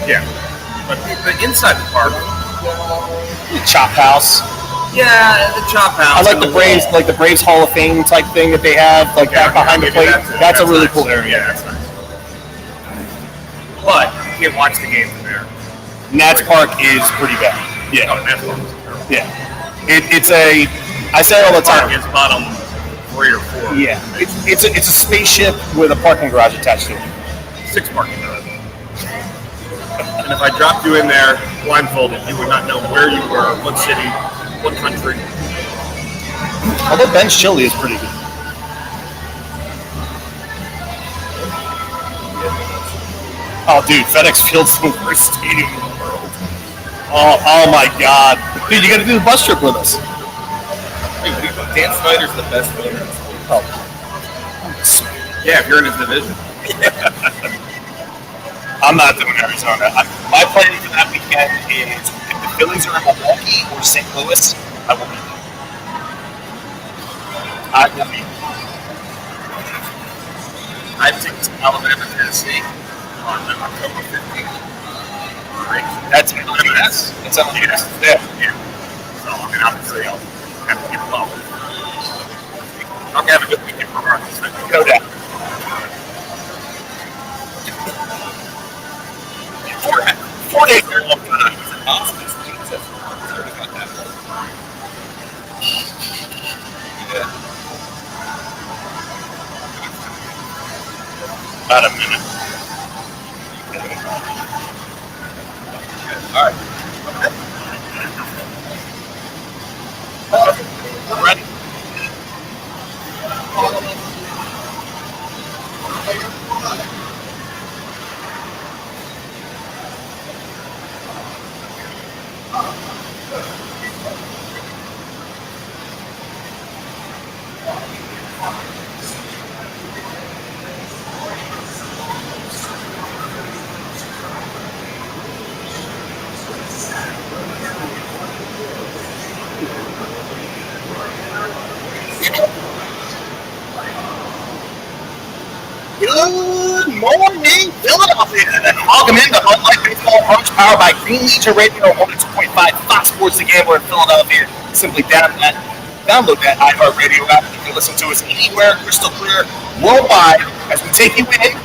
Yeah, but inside the park, Chop House. yeah, the Chop House. I like the Braves Hall of Fame type thing that they have, like that behind the plate. That's a really cool area. Yeah, that's nice. But you can't watch the game from there. Nats Park is pretty bad. Yeah. Oh, Nats Park is terrible. Yeah. It's a. I say it all the time. It's bottom 3 or 4. Yeah. It's a spaceship with a parking garage attached to it. 6 parking garages. And if I dropped you in there blindfolded, you would not know where you were, what city, what country. Although Ben's chili is pretty good. Oh, dude, FedEx Field's the worst stadium in the world. Oh my God. Dude, you got to do the bus trip with us. Dan Snyder's the best player in school. Oh. Yeah, if you're in his division. I'm not doing Arizona. My plan for that weekend is if the Phillies are in Milwaukee or St. Louis, I will be there. I will be there. I think it's Alabama, Tennessee on October 15th. Right? That's MLS. It's MLS. Yeah. So, I mean, obviously, I'll have to keep it low. I'll have a good weekend for Marcus. No doubt. 4 days are a long time. He was in hospice. Jesus. I heard about that. Yeah. About a minute. All right. Ready? Good morning, Philadelphia, and welcome into Bud Light Baseball Brunch, powered by Green Legion Radio 102.5 Fox Sports The Gambler in Philadelphia. Simply download that iHeartRadio app. You can listen to us anywhere, crystal clear, worldwide, as we take you in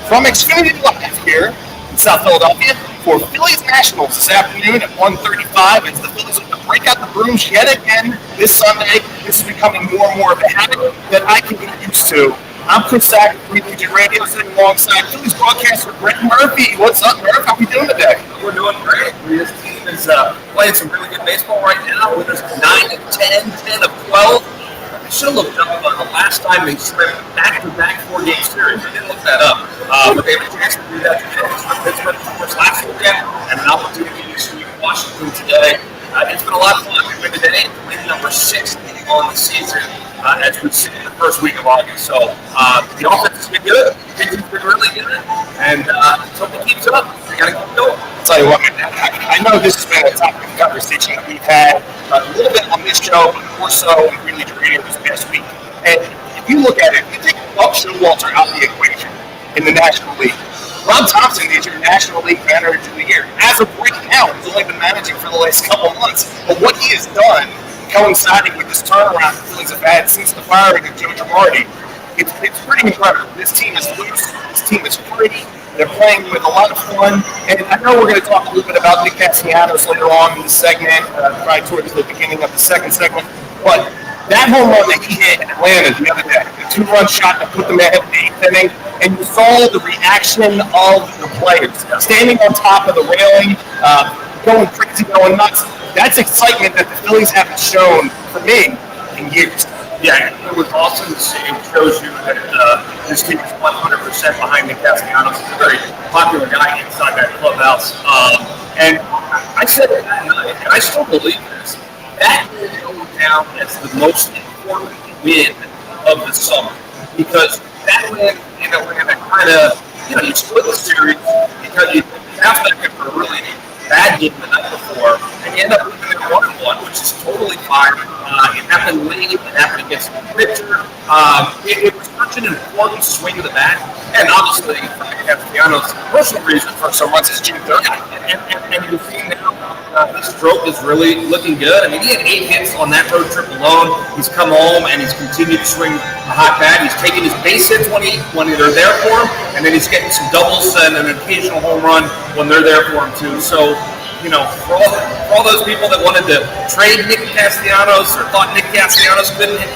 from Xfinity Live here in South Philadelphia for Phillies Nationals this afternoon at 1:35. As the Phillies look to break out the BRUNCH yet again this Sunday. This is becoming more and more of a habit that I can get used to. I'm Chris Sack of Green Legion Radio, sitting alongside Phillies broadcaster Greg Murphy. What's up, Murph? How are we doing today? We're doing great. This team is playing some really good baseball right now. Winners 9 of 10, 10 of 12. I should have looked up the last time they swept back-to-back 4-game series. I didn't look that up. But they have a chance to do that today. Pittsburgh, of course, last weekend, and an opportunity to sweep Washington today. It's been a lot of fun. We win today, win number 6 on the season. As we sit in the first week of August. So the offense has been good. Pitching's been really good. And something keeps up. We got to keep going. I'll tell you what, man, I know this has been a topic of conversation that we've had a little bit on this show, but more so in Green Legion Radio this past week. And if you look at it, if you take Buck Showalter out of the equation in the National League, Rob Thompson is your National League Manager of the Year. As of right now, he's only been managing for the last couple months. But what he has done, coinciding with this turnaround the Phillies have had since the firing of Joe Girardi, it's pretty incredible. This team is loose. This team is free. They're playing with a lot of fun. And I know we're going to talk a little bit about Nick Castellanos later on in the segment, right towards the beginning of the second segment. But that home run that he hit in Atlanta the other day, the 2-run shot that put them ahead in the 8th inning, and you saw the reaction of the players standing on top of the railing, going crazy, going nuts. That's excitement that the Phillies haven't shown for me in years. Yeah, it was awesome to see. It shows you that this team is 100% behind Nick Castellanos. He's a very popular guy inside that clubhouse. And I said it that night, and I still believe this. That will go down as the most important win of the summer. Because that win in Atlanta kind of, you split the series because you have that for a really bad game the night before, and you end up losing it 1-1, which is totally fine. It happened late. It happened against the pitcher. It was not such an important swing of the bat. And obviously, for Castellanos, personal reasons for So once it's June 30th. and you're seeing now his stroke is really looking good. I mean, he had 8 hits on that road trip alone. He's come home and he's continued to swing a hot bat. He's taking his base hits when they're there for him, and then he's getting some doubles and an occasional home run when they're there for him too. So, for all those people that wanted to trade Nick Castellanos or thought Nick Castellanos couldn't hit,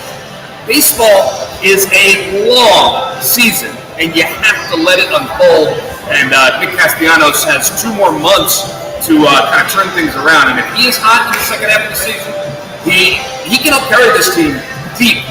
baseball is a long season, and you have to let it unfold. And Nick Castellanos has 2 more months to kind of turn things around. And if he is hot in the second half of the season, he can help carry this team deep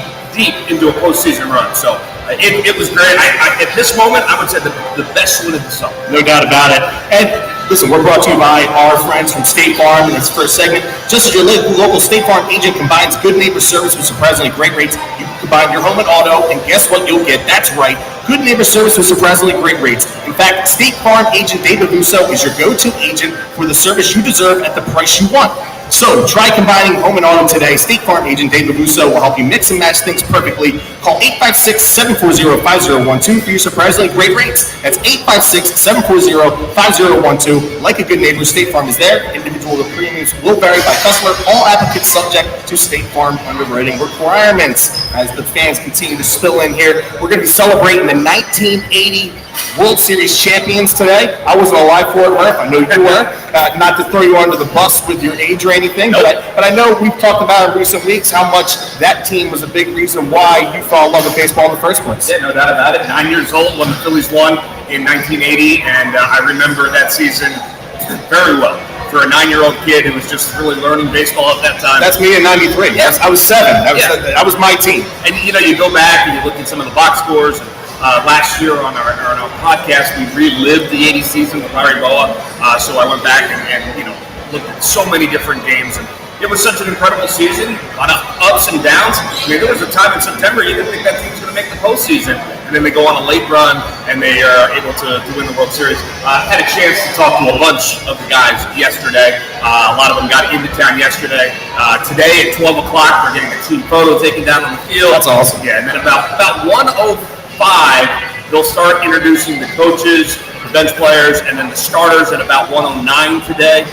into a postseason run. So it was great. At this moment, I would say the best win of the summer. No doubt about it. And listen, we're brought to you by our friends from State Farm in this first segment. Just as your local State Farm agent combines good neighbor service with surprisingly great rates, you can combine your home and auto, and guess what you'll get? That's right, good neighbor service with surprisingly great rates. In fact, State Farm agent Dave Abuso is your go-to agent for the service you deserve at the price you want. So try combining home and auto today. State Farm agent Dave Abuso will help you mix and match things perfectly. Call 856-740-5012 for your surprisingly great rates. That's 856-740-5012. Like a good neighbor, State Farm is there. Individual premiums will vary by customer. All applicants subject to State Farm underwriting requirements. As the fans continue to spill in here, we're going to be celebrating the 1980 World Series champions today. I wasn't alive for it, Murph. I know you were. Not to throw you under the bus with your age or anything, but I know we've talked about in recent weeks how much that team was a big reason why you fell in love with baseball in the first place. Yeah, no doubt about it. 9 years old when the Phillies won in 1980, and I remember that season very well. For a 9-year-old kid who was just really learning baseball at that time. That's me in '93. Yeah. I was 7. That was my team. And you go back and you look at some of the box scores. Last year on our podcast, we relived the '80 season with Larry Boa. So I went back and looked at so many different games, and it was such an incredible season. A lot of ups and downs. I mean, there was a time in September you didn't think that team was going to make the postseason, and then they go on a late run and they are able to win the World Series. I had a chance to talk to a bunch of the guys yesterday. A lot of them got into town yesterday. Today at 12 o'clock, we're getting a team photo taken down on the field. That's awesome. Yeah, and then about 1:05, they'll start introducing the coaches, the bench players, and then the starters at about 1:09 today.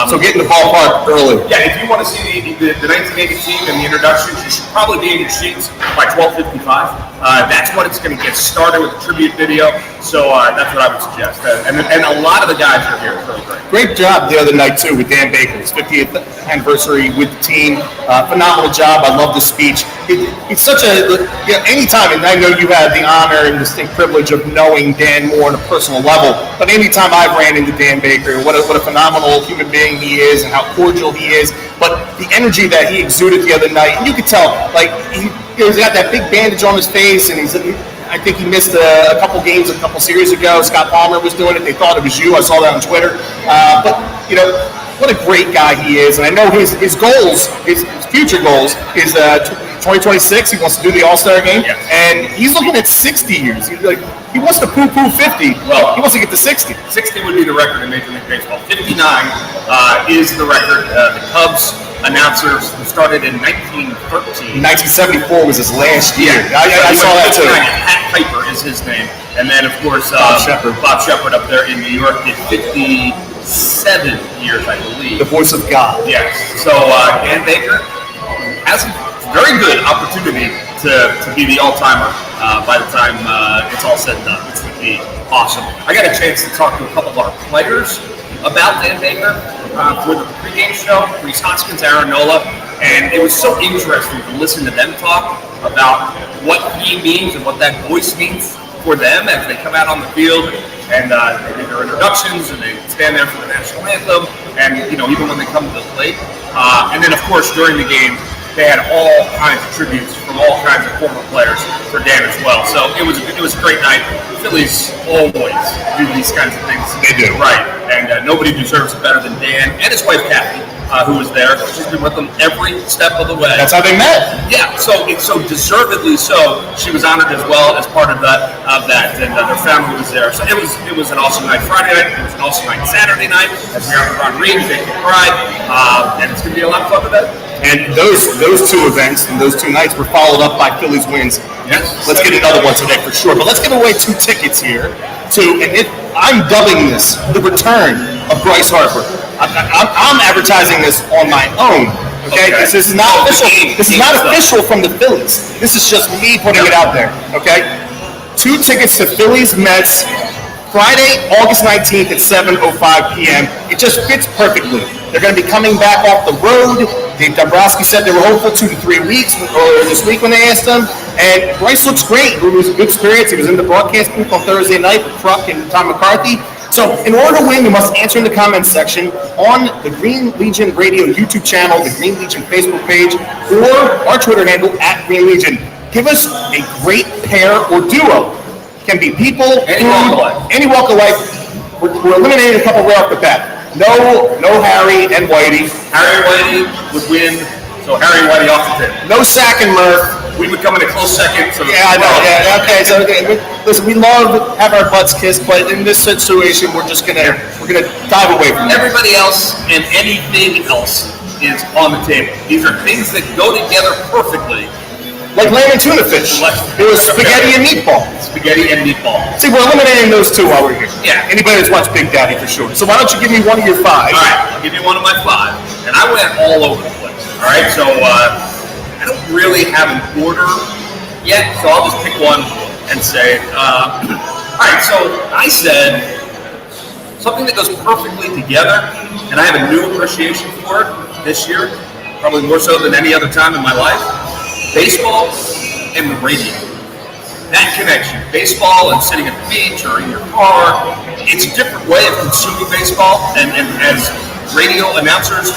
So get in the ballpark early. Yeah, if you want to see the 1980 team and the introductions, you should probably be in your seats by 12:55. That's when it's going to get started with the tribute video. So that's what I would suggest. And a lot of the guys are here. It's really great. Great job the other night, too, with Dan Baker. His 50th anniversary with the team. Phenomenal job. I love the speech. It's such anytime, and I know you had the honor and distinct privilege of knowing Dan more on a personal level, but anytime I've ran into Dan Baker, what a phenomenal human being he is and how cordial he is, but the energy that he exuded the other night, and you could tell, like, he's got that big bandage on his face, and I think he missed a couple games a couple series ago. Scott Palmer was doing it. They thought it was you. I saw that on Twitter. But, what a great guy he is. And I know his goals, his future goals, is 2026. He wants to do the All-Star game. Yes. And he's looking at 60 years. He wants to poo-poo 50. Well, he wants to get to 60. 60 would be the record in Major League Baseball. 59 is the record. The Cubs announcers who started in 1913. 1974 was his last year. Yeah, I saw that too. Pat Piper is his name. And then, of course, Bob Shepard up there in New York did 57 years, I believe. The voice of God. Yes. So Dan Baker has a very good opportunity to be the all-timer by the time it's all said and done, which would be awesome. I got a chance to talk to a couple of our players about Dan Baker for the pregame show, Reese Hoskins, Aaron Nola, and it was so interesting to listen to them talk about what he means and what that voice means for them as they come out on the field and they do their introductions and they stand there for the national anthem and even when they come to the plate. And then of course during the game they had all kinds of tributes from all kinds of former players for Dan as well. So it was a great night. The Phillies always do these kinds of things. They do. Right. And nobody deserves it better than Dan and his wife Kathy, who was there. She's been with them every step of the way. That's how they met. Yeah, so deservedly so. She was honored as well as part of that, and their family was there. So it was an awesome night Friday night. It was an awesome night Saturday night as we are on Reed, taking pride, and it's going to be a lot of fun with that. And those two events and those two nights were followed up by Phillies wins Yes. Let's get another one today for sure. But let's give away 2 tickets here I'm dubbing this the return of Bryce Harper. I'm advertising this on my own. Okay? This is not official. This is not official from the Phillies. This is just me putting it out there. Okay? 2 tickets to Phillies Mets Friday, August 19th at 7:05 p.m. It just fits perfectly. They're going to be coming back off the road. Dave Dombrowski said they were hopeful 2 to 3 weeks earlier this week when they asked him. And Bryce looks great. It was a good experience. He was in the broadcast booth on Thursday night with Truck and Tom McCarthy. So in order to win, you must answer in the comments section on the Green Legion Radio YouTube channel, the Green Legion Facebook page, or our Twitter handle @Green Legion. Give us a great pair or duo. Can be people, any walk of life. Any walk of life. We're eliminating a couple right off the bat. No Harry and Whitey. Harry and Whitey would win, so Harry and Whitey off the table. No Sack and Murph. We would come in a close second. So yeah, I know. Yeah, okay. So listen, we love have our butts kissed, but in this situation, we're gonna dive away from it. Everybody else and anything else is on the table. These are things that go together perfectly. Like lamb and tuna fish. It was spaghetti and meatball. Spaghetti and meatball. See, we're eliminating those 2 while we're here. Yeah. Anybody that's watched Big Daddy for sure. So why don't you give me one of your 5? All right, I'll give you one of my 5. And I went all over the place. All right, so I don't really have an order yet, so I'll just pick one and say, all right, so I said something that goes perfectly together, and I have a new appreciation for it this year, probably more so than any other time in my life. Baseball and the radio. That connection. Baseball and sitting at the beach or in your car, it's a different way of consuming baseball. And as radio announcers,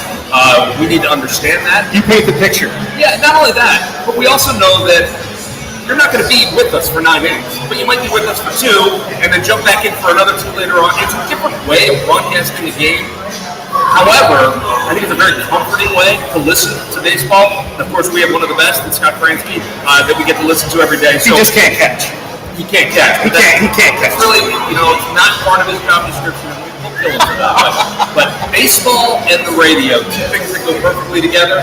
we need to understand that. You paint the picture. Yeah, not only that, but we also know that you're not going to be with us for 9 innings, but you might be with us for 2 and then jump back in for another 2 later on. It's a different way of broadcasting the game. However, I think it's a very comforting way to listen to baseball. And of course, we have one of the best, Scott Kransky, that we get to listen to every day. He just can't catch. He can't catch. He can't catch. It's really, it's not part of his job description. We'll kill him for that. But baseball and the radio, 2 things that go perfectly together.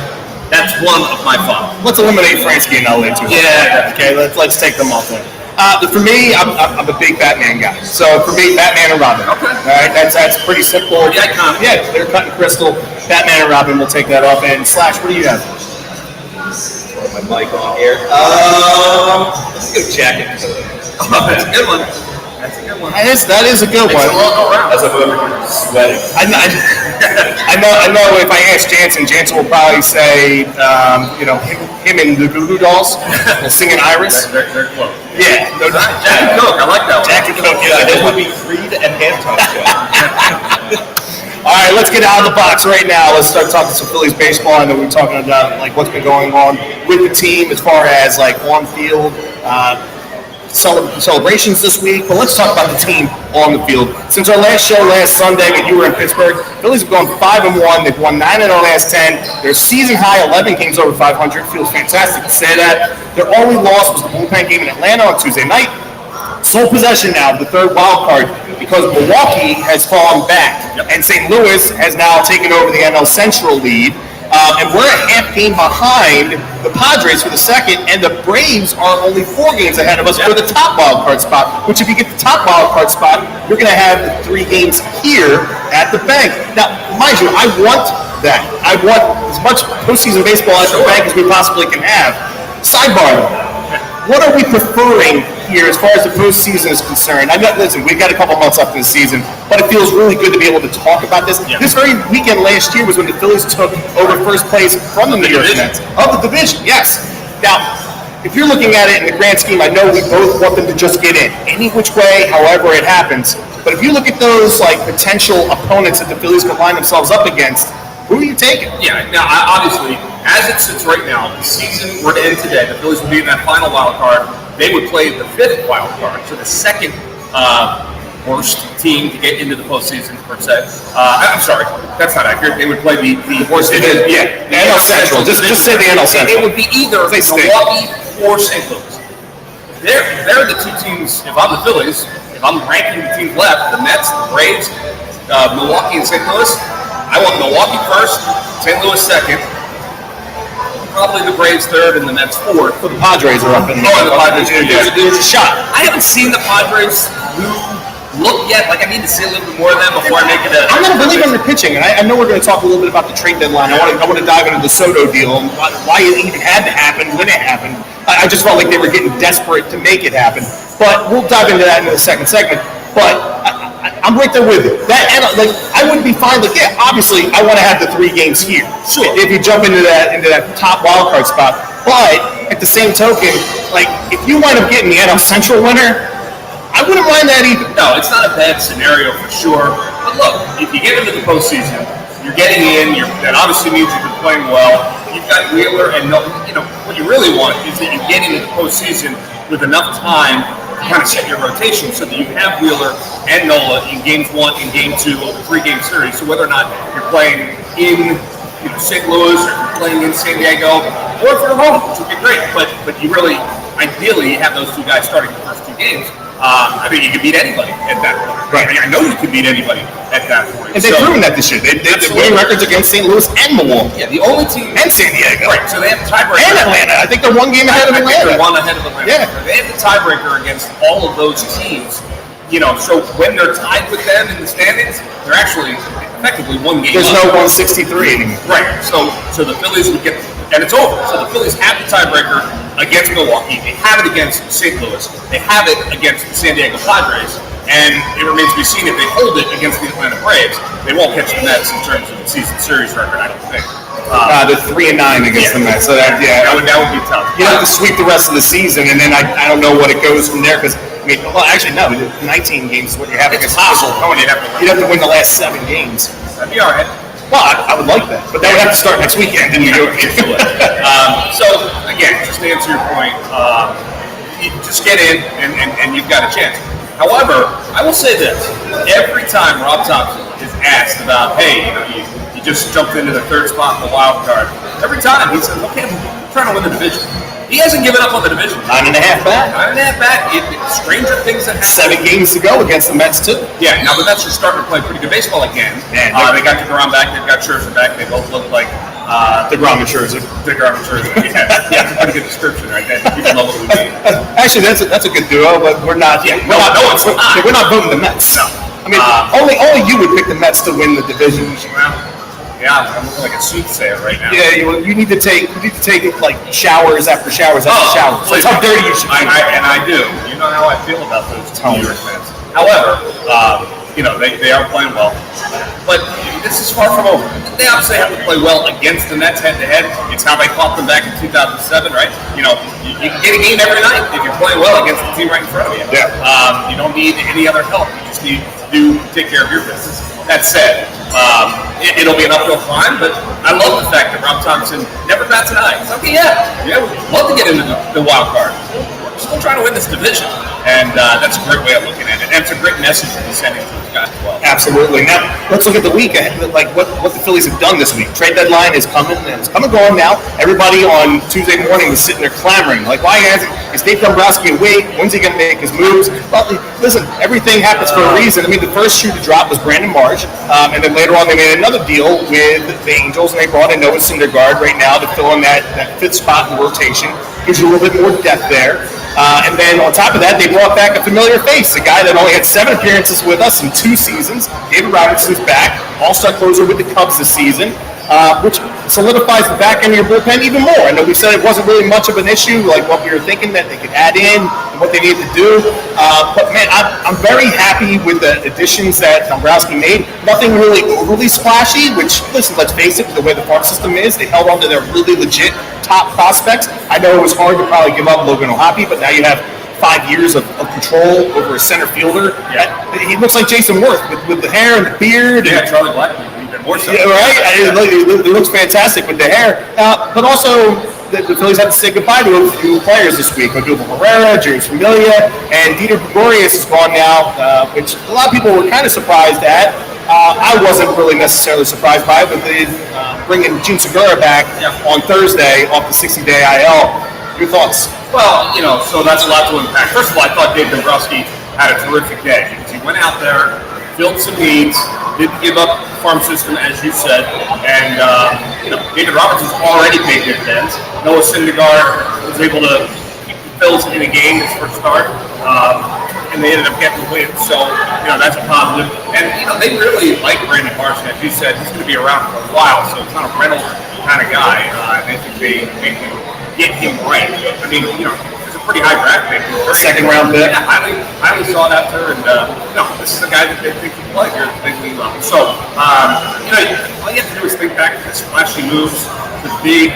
That's one of my 5. Let's eliminate Kransky and LA too. Yeah. Okay. Let's take them off there. For me, I'm a big Batman guy. So for me, Batman and Robin. Okay. All right, that's pretty simple. Yeah, iconic. Yeah, clear cut and crystal. Batman and Robin, we'll take that off. And Slash, what do you have? Throw my mic on here. Let's go Jack and Coke. Oh, that's a good one. That's a good one. That is a good one. As a woman sweating. I know. If I ask Jansen will probably say, him and the Goo Goo Dolls singing Iris. They're close. Yeah, no, Jack and Coke. I like that one. Jack and Coke. Yeah, this would be Creed and Anton show. All right, let's get out of the box right now. Let's start talking some Phillies baseball. I know we're talking about what's been going on with the team as far as on field celebrations this week. But let's talk about the team on the field. Since our last show last Sunday when you were in Pittsburgh, Phillies have gone 5-1. They've won 9 in their last 10. Their season high 11 games over 500. Feels fantastic to say that. Their only loss was the bullpen game in Atlanta on Tuesday night. Sole possession now of the 3rd wild card because Milwaukee has fallen back and St. Louis has now taken over the NL Central lead. And we're a half game behind the Padres for the 2nd, and the Braves are only 4 games ahead of us for the top wild card spot, which if you get the top wild card spot, you're going to have the 3 games here at the bank. Now, mind you, I want that. I want as much postseason baseball at the bank as we possibly can have. Sidebar though. What are we preferring here as far as the postseason is concerned? Listen, we've got a couple months left in the season, but it feels really good to be able to talk about this. Yeah. This very weekend last year was when the Phillies took over first place from the New York Mets. Of the division, yes. Now, if you're looking at it in the grand scheme, I know we both want them to just get in. Any which way, however it happens. But if you look at those potential opponents that the Phillies could line themselves up against, who are you taking? Yeah, now, obviously, as it sits right now, the season we're to end today, the Phillies will be in that final wild card. They would play the 5th wild card, so the 2nd worst team to get into the postseason, per se. I'm sorry, that's not accurate. They would play the worst division. Yeah, the NL Central. Just say the NL Central. It would be either Milwaukee or St. Louis. They're the 2 teams, if I'm the Phillies, if I'm ranking the teams left, the Mets, the Braves, Milwaukee and St. Louis, I want Milwaukee first, St. Louis second. probably the Braves third and the Mets fourth. So the Padres are up in there. Oh, the Padres. There's a shot. I haven't seen the Padres look yet. Like, I need to see a little bit more of them before I make it I'm not a believer in the pitching, and I know we're going to talk a little bit about the trade deadline. I want to dive into the Soto deal and why it even had to happen when it happened. I just felt like they were getting desperate to make it happen. But we'll dive into that in the second segment. But I'm right there with you. I wouldn't be fine. Like, yeah, obviously, I want to have the 3 games here. Sure. If you jump into that top wild card spot, but at the same token, like if you wind up getting the NL Central winner, I wouldn't mind that either. No, it's not a bad scenario for sure. But look, if you get into the postseason, you're getting in. That obviously means you've been playing well. You've got Wheeler and what you really want is that you get into the postseason with enough time to kind of set your rotation so that you have Wheeler and Nola in games 1 and game 2 of a 3-game series. So whether or not you're playing in St. Louis or you're playing in San Diego, or if you're home, which would be great. But you really, ideally, have those 2 guys starting the first 2 games. I think you can beat anybody at that point. Right. I know you can beat anybody at that point. And they've proven that this year. They've winning records against St. Louis and Milwaukee. Yeah, the only team. And San Diego. Right, so they have the tiebreaker. And Atlanta. I think they're 1 game ahead of Atlanta. They're 1 ahead of Atlanta. Yeah. They have the tiebreaker against all of those teams. So when they're tied with them in the standings, they're actually effectively 1 game. There's no 163 anymore. Right. So the Phillies would get, and it's over. So the Phillies have the tiebreaker against Milwaukee. They have it against St. Louis. They have it against the San Diego Padres. And it remains to be seen if they hold it against the Atlanta Braves. They won't catch the Mets in terms of the season series record, I don't think. They're 3-9 against the Mets. So that would be tough. You have to sweep the rest of the season, and then I don't know what it goes from there because. Actually, no. 19 games is what you have against possible. You'd have to win the last 7 games. That'd be all right. Well, I would like that, but that would have to start next weekend in New York. So again, just to answer your point, you just get in and you've got a chance. However, I will say this: every time Rob Thompson is asked about, hey, you just jumped into the 3rd spot in the wild card, every time he says, okay, I'm trying to win the division. He hasn't given up on the division. 9.5 back. 9.5 back. Stranger things that happen. 7 games to go against the Mets too. Yeah. Now the Mets are starting to play pretty good baseball again. Yeah, they got DeGrom back. They've got Scherzer back. They both look like DeGrom and Scherzer. DeGrom and Scherzer. Yeah, that's a pretty good description, right? People know what we mean. Actually, that's a good duo, but we're not. Yeah, we're not voting the Mets. No. I mean, only you would pick the Mets to win the division. Yeah, I'm looking like a soothsayer right now. Yeah, you need to take like showers after showers after showers. That's how dirty you should be. I do. You know how I feel about those New York Mets. However, they are playing well, but this is far from over. They obviously have to play well against the Mets head to head. It's how they fought them back in 2007, right? You can get a game every night if you're playing well against the team right in front of you. Yeah. You don't need any other help. You just need to take care of your business. That said, it'll be an uphill climb, but I love the fact that Rob Thompson never bats an eye. It's okay, we'd love to get into the wild card. We're still trying to win this division, and that's a great way of looking at it. And it's a great message that he's sending to his guys as well. Absolutely. Now, let's look at the week ahead, like what the Phillies have done this week. Trade deadline is coming, and it's coming going now. Everybody on Tuesday morning was sitting there clamoring, like, why is Dave Dombrowski awake? When's he going to make his moves? Well, listen, everything happens for a reason. I mean, the first shoe to drop was Brandon Marsh, and then later on they made another deal with the Angels, and they brought in Noah Syndergaard right now to fill in that 5th spot in the rotation. Gives you a little bit more depth there. And then on top of that, they brought back a familiar face, a guy that only had 7 appearances with us in 2 seasons. David Robinson's back, all-star closer with the Cubs this season, which solidifies the back end of your bullpen even more. I know we said it wasn't really much of an issue, like what we were thinking that they could add in and what they needed to do. But man, I'm very happy with the additions that Dombrowski made. Nothing really overly splashy, which, listen, let's face it, the way the farm system is, they held on to their really legit top prospects. I know it was hard to probably give up Logan O'Hoppe, but now you have 5 years of control over a center fielder. Yeah. He looks like Jason Worth with the hair and the beard. Yeah, Charlie Blackmon. More so. Yeah, right? It looks fantastic with the hair. But also, the Phillies had to say goodbye to a few players this week. Odubel Herrera, James Familia, and Dieter Gregorius is gone now, which a lot of people were kind of surprised at. I wasn't really necessarily surprised by it, but they bringing Gene Segura back on Thursday off the 60-day IL. Your thoughts? Well, so that's a lot to unpack. First of all, I thought Dave Dombrowski had a terrific day because he went out there, filled some needs, didn't give up farm system, as you said, and David Robinson's already paid dividends. Noah Syndergaard was able to keep the Bills in a game his first start, and they ended up getting the win. So that's a positive. And they really like Brandon Marshall, as you said. He's going to be around for a while, so it's not a rental kind of guy. I think they can get him right. I mean, it's a pretty high draft pick. Second round pick. Yeah, highly sought after, and this is a guy that they think you like here at the big league level. So, all you have to do is think back to the splashy moves, the big,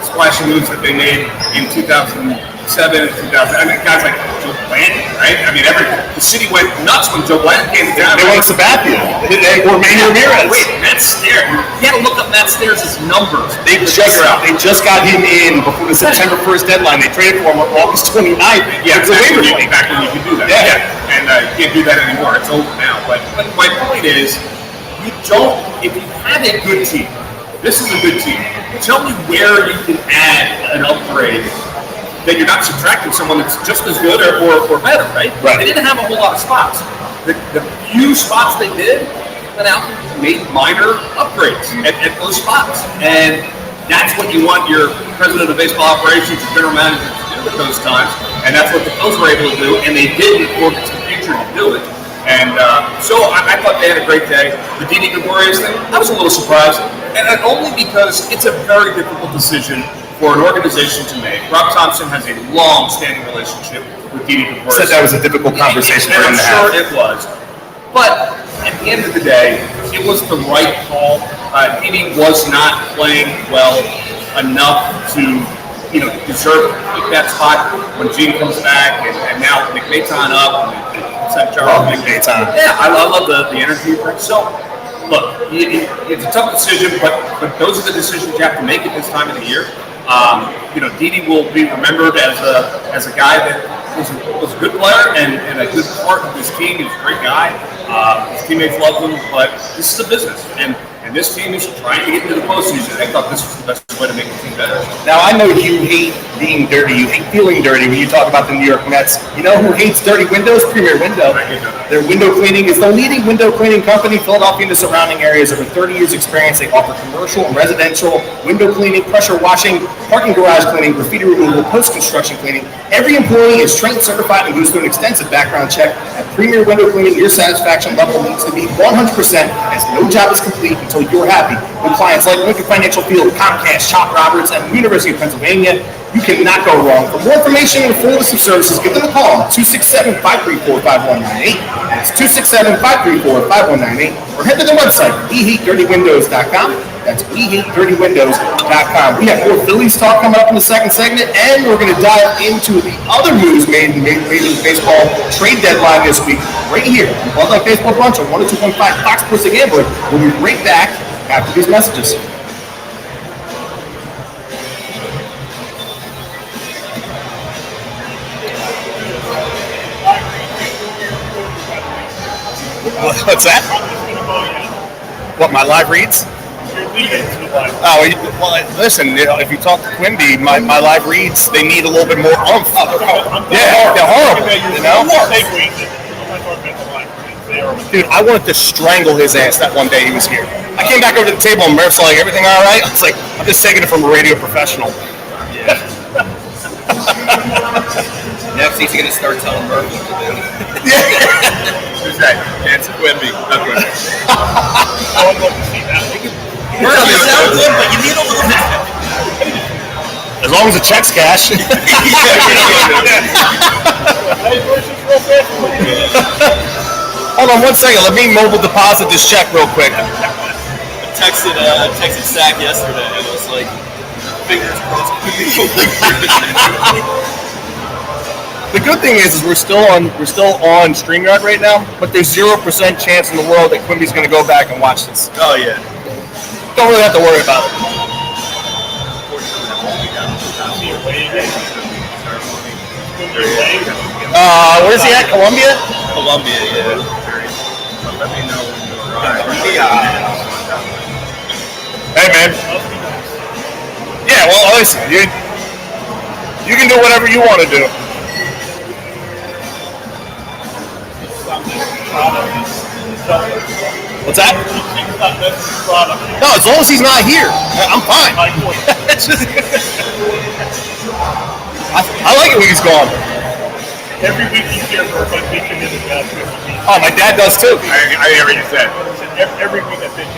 splashy moves that they made in 2007 and 2000. I mean, guys like Joe Blanton, right? I mean, the city went nuts when Joe Blanton came down. They wanted Sabathia or Manny Ramirez. Wait, Matt Stairs. You got to look up Matt Stairs' numbers. They just got him in before the September 1st deadline. They traded for him on August 29th. Yeah, back when you could do that. Yeah. And you can't do that anymore. It's over now. But my point is, if you have a good team, this is a good team. Tell me where you can add an upgrade that you're not subtracting someone that's just as good or better, right? They didn't have a whole lot of spots. The few spots they did, went out and made minor upgrades at those spots. And that's what you want your president of baseball operations, your general manager to do at those times. And that's what the Bills were able to do, and they did look to the future to do it. And so I thought they had a great day. The Didi Gregorius thing, I was a little surprised. And only because it's a very difficult decision for an organization to make. Rob Thompson has a long-standing relationship with Didi Gregorius. Said that was a difficult conversation for him to have. I'm sure it was. But at the end of the day, it was the right call. Didi was not playing well enough to deserve to keep that spot when Gene comes back, and now McMahon's up. Yeah, I love the energy. So, look, it's a tough decision, but those are the decisions you have to make at this time of the year. Didi will be remembered as a guy that was a good player and a good part of his team. He was a great guy. His teammates loved him, but this is a business, and this team is trying to get into the postseason. I thought this was the best way to make the team better. Now, I know you hate being dirty. You hate feeling dirty when you talk about the New York Mets. You know who hates dirty windows? Premier Window. Their window cleaning is the leading window cleaning company. Philadelphia and the surrounding areas. Over 30 years experience. They offer commercial and residential window cleaning, pressure washing, parking garage cleaning, graffiti removal, post-construction cleaning. Every employee is trained, certified, and goes through an extensive background check. At Premier Window Cleaning, your satisfaction level needs to be 100%, as no job is complete until you're happy. With clients like Lincoln Financial Field, Comcast, Chop Roberts, and the University of Pennsylvania, you cannot go wrong. For more information and a full list of services, give them a call, 267-534-5198. That's 267-534-5198. Or head to their website, WeHateDirtyWindows.com. That's WeHateDirtyWindows.com. We have more Phillies talk coming up in the second segment, and we're going to dive into the other moves made in Major League Baseball trade deadline this week, right here on Bud Light Baseball Brunch on 102.5 Fox Sports The Gambler. We'll be right back after these messages. What's that? What, my live reads? Oh, well, listen, if you talk to Quimby, my live reads, they need a little bit more oomph. Yeah, they're horrible, Dude, I wanted to strangle his ass that one day he was here. I came back over to the table and Murph's like, everything all right? I was like, I'm just taking it from a radio professional. Yeah. Next, he's going to start telling Murph what to do. Who's that? It's Quimby. Okay. I would love to see that. Murph, you sound good, but you need a little bit. As long as the check's cash. Hold on 1 second. Let me mobile deposit this check real quick. I texted Zach yesterday. It was like, fingers crossed. The good thing is we're still on StreamYard right now, but there's 0% chance in the world that Quimby's going to go back and watch this. Oh yeah. Don't really have to worry about it. Where's he at? Columbia? Columbia, yeah. Let me know when you're Hey, man. Yeah, well, listen, you can do whatever you want to do. What's that? No, as long as he's not here, I'm fine. I like it when he's gone. Every week he's here for a weekend in the job. Oh, my dad does too. I hear what you said. Every week I think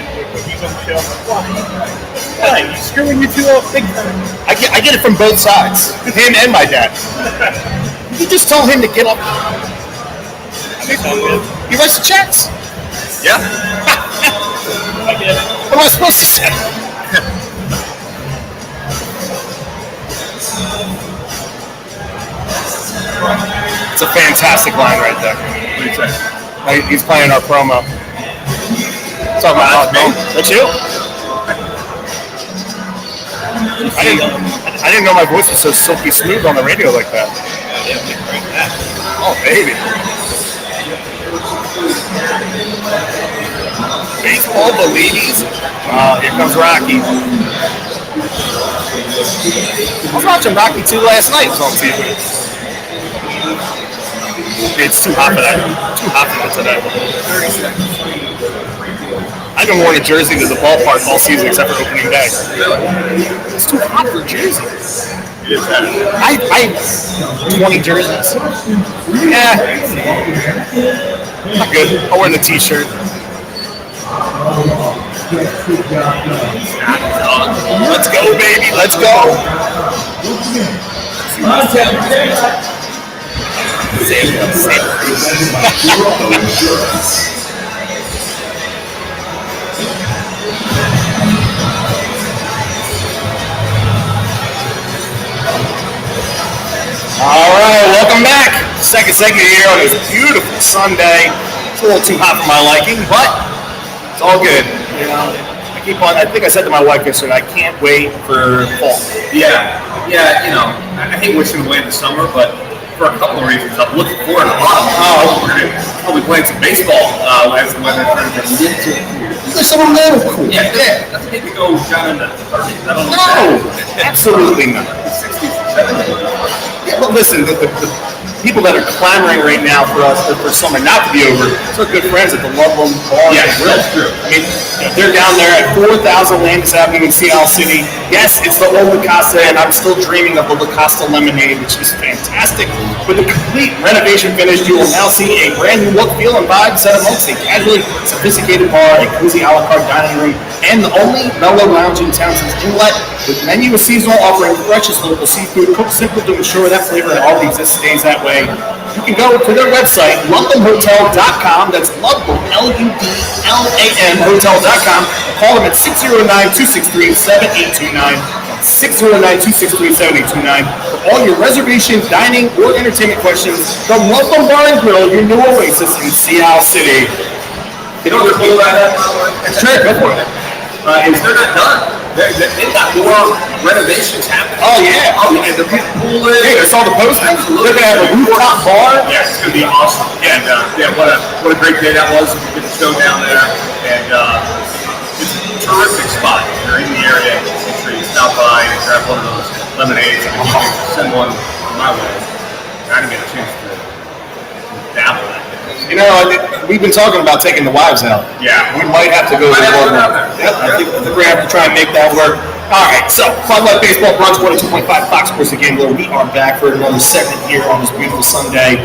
he's on the show. Why? He's screwing you two up big time. I get it from both sides, him and my dad. You just tell him to get up. He writes the checks. Yeah. I get it. What am I supposed to say? It's a fantastic line right there. What do you say? He's playing our promo. Talking about that's you? I didn't know my voice was so silky smooth on the radio like that. Oh, baby. Baseball, the ladies. Here comes Rocky. I was watching Rocky 2 last night. It was on TV. It's too hot for that. Too hot for that today. 30 seconds. I've been wearing a jersey to the ballpark all season except for opening day. It's too hot for a jersey. It is that. I have 20 jerseys. Yeah. Not good. I'll wear the t-shirt. Let's go, baby. Let's go. All right, welcome back. Second segment here on this beautiful Sunday. It's a little too hot for my liking, but it's all good. You know, I think I said to my wife yesterday, I can't wait for fall. Yeah, you know, I hate wishing away the summer, but for a couple of reasons, I'm looking forward to a lot of we're going to probably playing some baseball as the weather turns a little cool. There's some little cool. Yeah, doesn't need to go down in the 30s. I don't know. No, absolutely not. 60s, 70s. Yeah, but listen, the people that are clamoring right now for us for summer not to be over, it's our good friends at the Loveland Bar and Grill. That's true. I mean, they're down there at 4,000 Landis Avenue in Seattle City. Yes, it's the old La Costa, and I'm still dreaming of the La Costa lemonade, which is fantastic. With a complete renovation finish, you will now see a brand new look, feel, and vibe set amongst a casually sophisticated bar, a cozy a la carte dining room, and the only mellow lounge in town since Inlet, with menu is seasonal, offering freshest local seafood, cooked simple to ensure that flavor and all exists stays that way. You can go to their website, LovelandHotel.com. That's Loveland, Ludlam, Hotel.com. Call them at 609-263-7829. 609-263-7829 for all your reservation, dining, or entertainment questions from Loveland Bar and Grill, your new oasis in Seattle City. You know what's cool about that? That's right, go for it. Is they're not done. They've got more renovations happening. Oh, yeah. And the pool is. Hey, I saw the posters. They're going to have a rooftop bar. Yeah, it's going to be awesome. And what a great day that was. We did the show down there. And it's a terrific spot. If you're in the area, make sure you stop by and grab one of those lemonades. And if you can send one my way, I didn't get a chance to dabble that. You know, we've been talking about taking the wives out. Yeah. We might have to go to the Might have to go Loveland. down there. Yep, I think we're going to have to try and make that work. All right, so Club Life Baseball Brunch 102.5 Fox Sports the Gambler. We are back for another segment here on this beautiful Sunday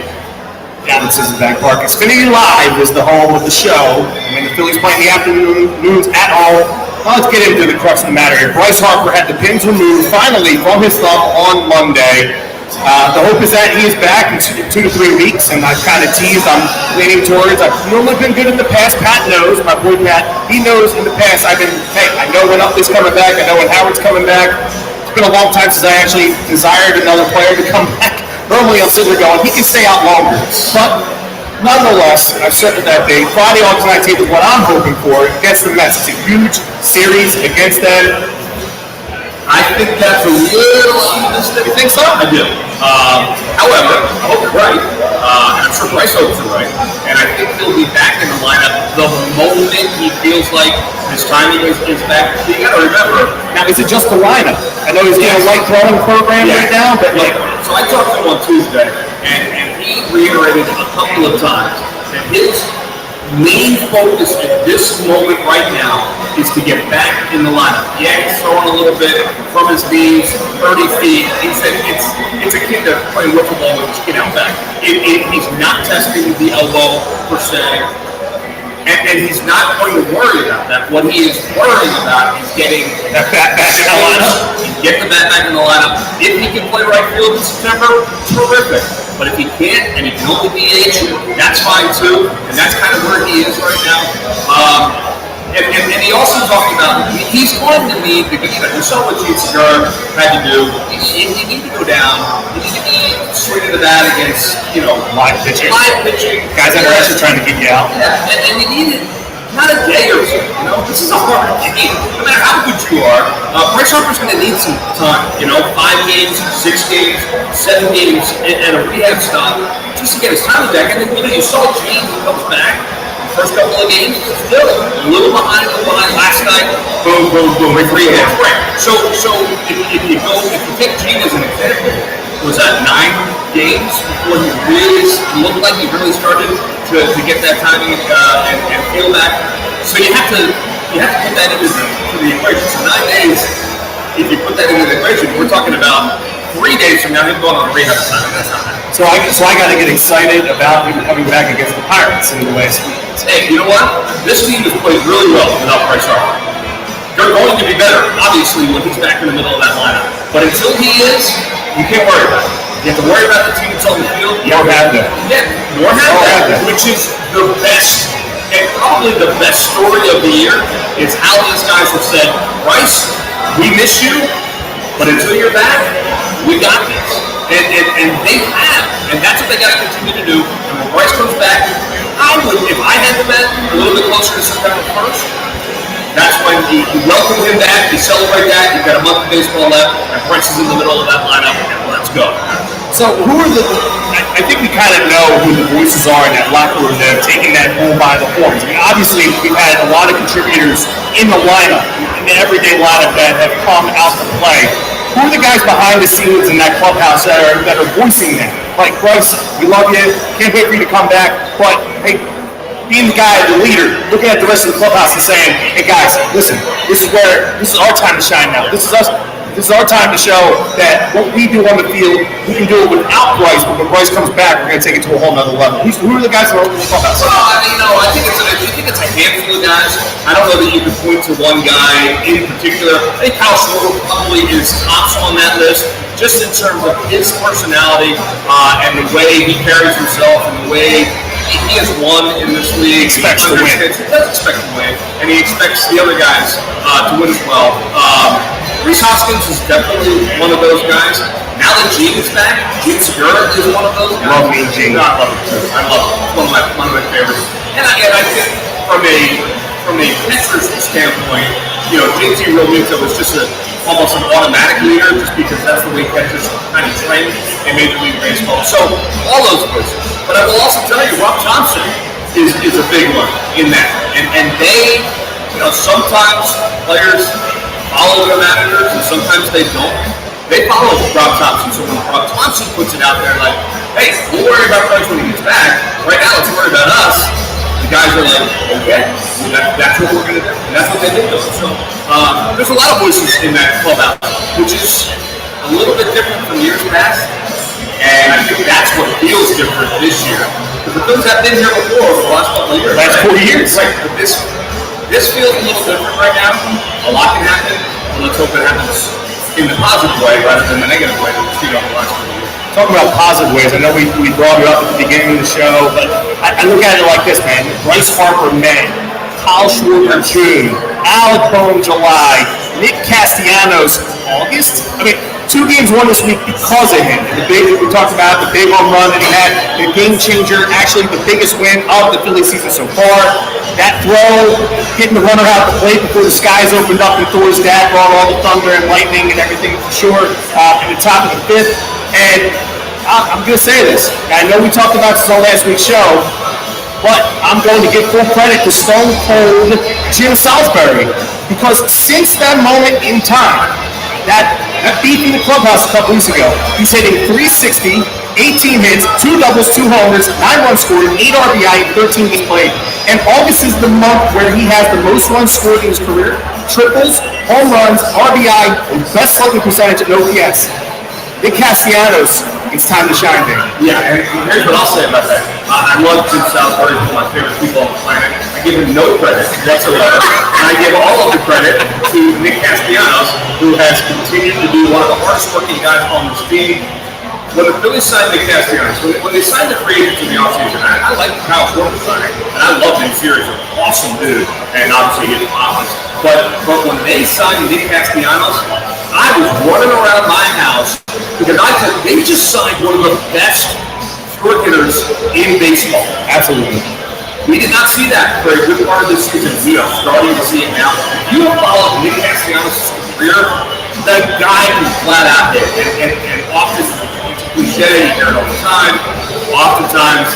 down at Citizens Bank Park. Xfinity Live is the home of the show. I mean, the Phillies play in the afternoons at home. Now let's get into the crux of the matter here. Bryce Harper had the pins removed finally from his thumb on Monday. The hope is that he is back in 2 to 3 weeks, and I've kind of teased, I'm leaning towards, I've normally been good in the past. Pat knows, my boy Pat, he knows in the past I know when Utley's coming back, I know when Howard's coming back. It's been a long time since I actually desired another player to come back. Normally I'm sitting there going, he can stay out longer, but nonetheless, I've circled that day. Friday on tonight's tape is what I'm hoping for against the Mets. It's a huge series against them. I think that's a little optimistic. You think so? I do. However, I hope you're right. And I'm sure Bryce hopes you're right. And I think he'll be back in the lineup the moment he feels like his timing is back. You got to remember. Now, is it just the lineup? I know he's in a light throwing program right now, but like. So I talked to him on Tuesday, and he reiterated a couple of times that his main focus at this moment right now is to get back in the lineup. Yeah, he's throwing a little bit from his knees, 30 feet. He said it's a kid that's playing wiffle ball with his kid out back. He's not testing the elbow per se. And he's not going to worry about that. What he is worrying about is getting That bat back in the lineup. Get the bat back in the lineup. If he can play right field in September, terrific. But if he can't and he can only DH, that's fine too. And that's kind of where he is right now. And he also talked about he's going to need, because you saw what Gene Segura had to do. You need to go down. You need to be swinging the bat against, Live pitching. Guys under pressure trying to get you out. Yeah, and you need it. Not a day or two, This is a hard game. No matter how good you are, Bryce Harper's going to need some time. 5 games, 6 games, 7 games, and a rehab stop just to get his time back. And then you saw Gene comes back. First couple of games, still a little behind last night. Boom, boom, boom, rehab. Right. So if you take Gene as an example, was that 9 games before he really looked like he really started to get that timing and feel back. So you have to put that into the equation. So 9 days, if you put that into the equation, we're talking about 3 days from now him going on a rehab assignment. That's not happening. So I got to get excited about him coming back against the Pirates in the West. Hey, you know what? This team has played really well without Bryce Harper. They're going to be better, obviously, when he's back in the middle of that lineup. But until he is, you can't worry about it. You have to worry about the team that's on the field. You don't have that. Yeah, nor have that, which is the best, and probably the best story of the year, is how these guys have said, Bryce, we miss you, but until you're back, we got this. And they have, and that's what they got to continue to do. And when Bryce comes back, I would, if I had to bet a little bit closer to September 1st, that's when you welcome him back, you celebrate that, you've got a month of baseball left, and Bryce is in the middle of that lineup, and let's go. So who are I think we kind of know who the voices are in that locker room that are taking that bull by the horns. I mean, obviously, we've had a lot of contributors in the lineup, in the everyday lineup that have come out to play. Who are the guys behind the scenes in that clubhouse that are voicing that? Like, Bryce, we love you, can't wait for you to come back, but hey, being the guy, the leader, looking at the rest of the clubhouse and saying, hey guys, listen, this is our time to shine now. This is our time to show that what we do on the field, we can do it without Bryce, but when Bryce comes back, we're going to take it to a whole nother level. Who are the guys that are over the clubhouse? Well, I think it's a handful of guys. I don't know that you can point to one guy in particular. I think Kyle Schwarber probably is tops on that list, just in terms of his personality and the way he carries himself and the way he has won in this league. He expects to win. He does expect to win, and he expects the other guys to win as well. Reese Hoskins is definitely one of those guys. Now that Gene is back, Gene Segura is one of those guys. Love me, Gene. I love him too. I love him. It's one of my favorites. And I think from a pitcher's standpoint, Gene Realmuto is just almost an automatic leader, just because that's the way catchers kind of train in Major League Baseball. So all those places. But I will also tell you, Rob Thompson is a big one in that. And they, sometimes players follow their managers, and sometimes they don't. They follow Rob Thompson. So when Rob Thompson puts it out there like, hey, we'll worry about Bryce when he gets back. Right now, let's worry about us. The guys are like, okay, that's what we're going to do. And that's what they did, though. So there's a lot of voices in that clubhouse, which is a little bit different from years past. And I think that's what feels different this year. Because the things have been here before over the last couple of years. Last 4 years. Right. But this feels a little different right now. A lot can happen, and let's hope it happens in the positive way rather than the negative way that we've seen over the last couple of years. Talking about positive ways, I know we brought it up at the beginning of the show, but I look at it like this, man. Bryce Harper, May. Kyle Schwarber, June. Alec Boehm, July. Nick Castellanos, August. I mean, 2 games won this week because of him. We talked about the big home run that he had, the game changer, actually the biggest win of the Philly season so far. That throw, getting the runner out the plate before the skies opened up and Thor's dad brought all the thunder and lightning and everything for sure in the top of the 5th. And I'm going to say this. I know we talked about this on last week's show, but I'm going to give full credit to Stone Cold Jim Salisbury, because since that moment in time, that beat in the clubhouse a couple weeks ago, he's hitting .360, 18 hits, 2 doubles, 2 homers, 9 runs scored, 8 RBI, 13 games played. And August is the month where he has the most runs scored in his career, triples, home runs, RBI, and best slugging percentage at OPS. Nick Castellanos, it's time to shine, baby. Yeah, and here's what I'll say about that. I love Jim Salisbury, one of my favorite people on the planet. I give him no credit whatsoever, and I give all of the credit to Nick Castellanos, who has continued to be one of the hardest working guys on this team. When the Phillies signed Nick Castellanos, when they signed the free agents in the offseason, I like Kyle Schwarber signing, and I love him serious. He's an awesome dude, and obviously he's honest. But when they signed Nick Castellanos, I was running around my house because I said they just signed one of the best short hitters in baseball. Absolutely. We did not see that for a good part of this season. We are starting to see it now. If you have followed Nick Castellanos' career, the guy can flat out hit, and often it's cliche, you hear it all the time. Oftentimes,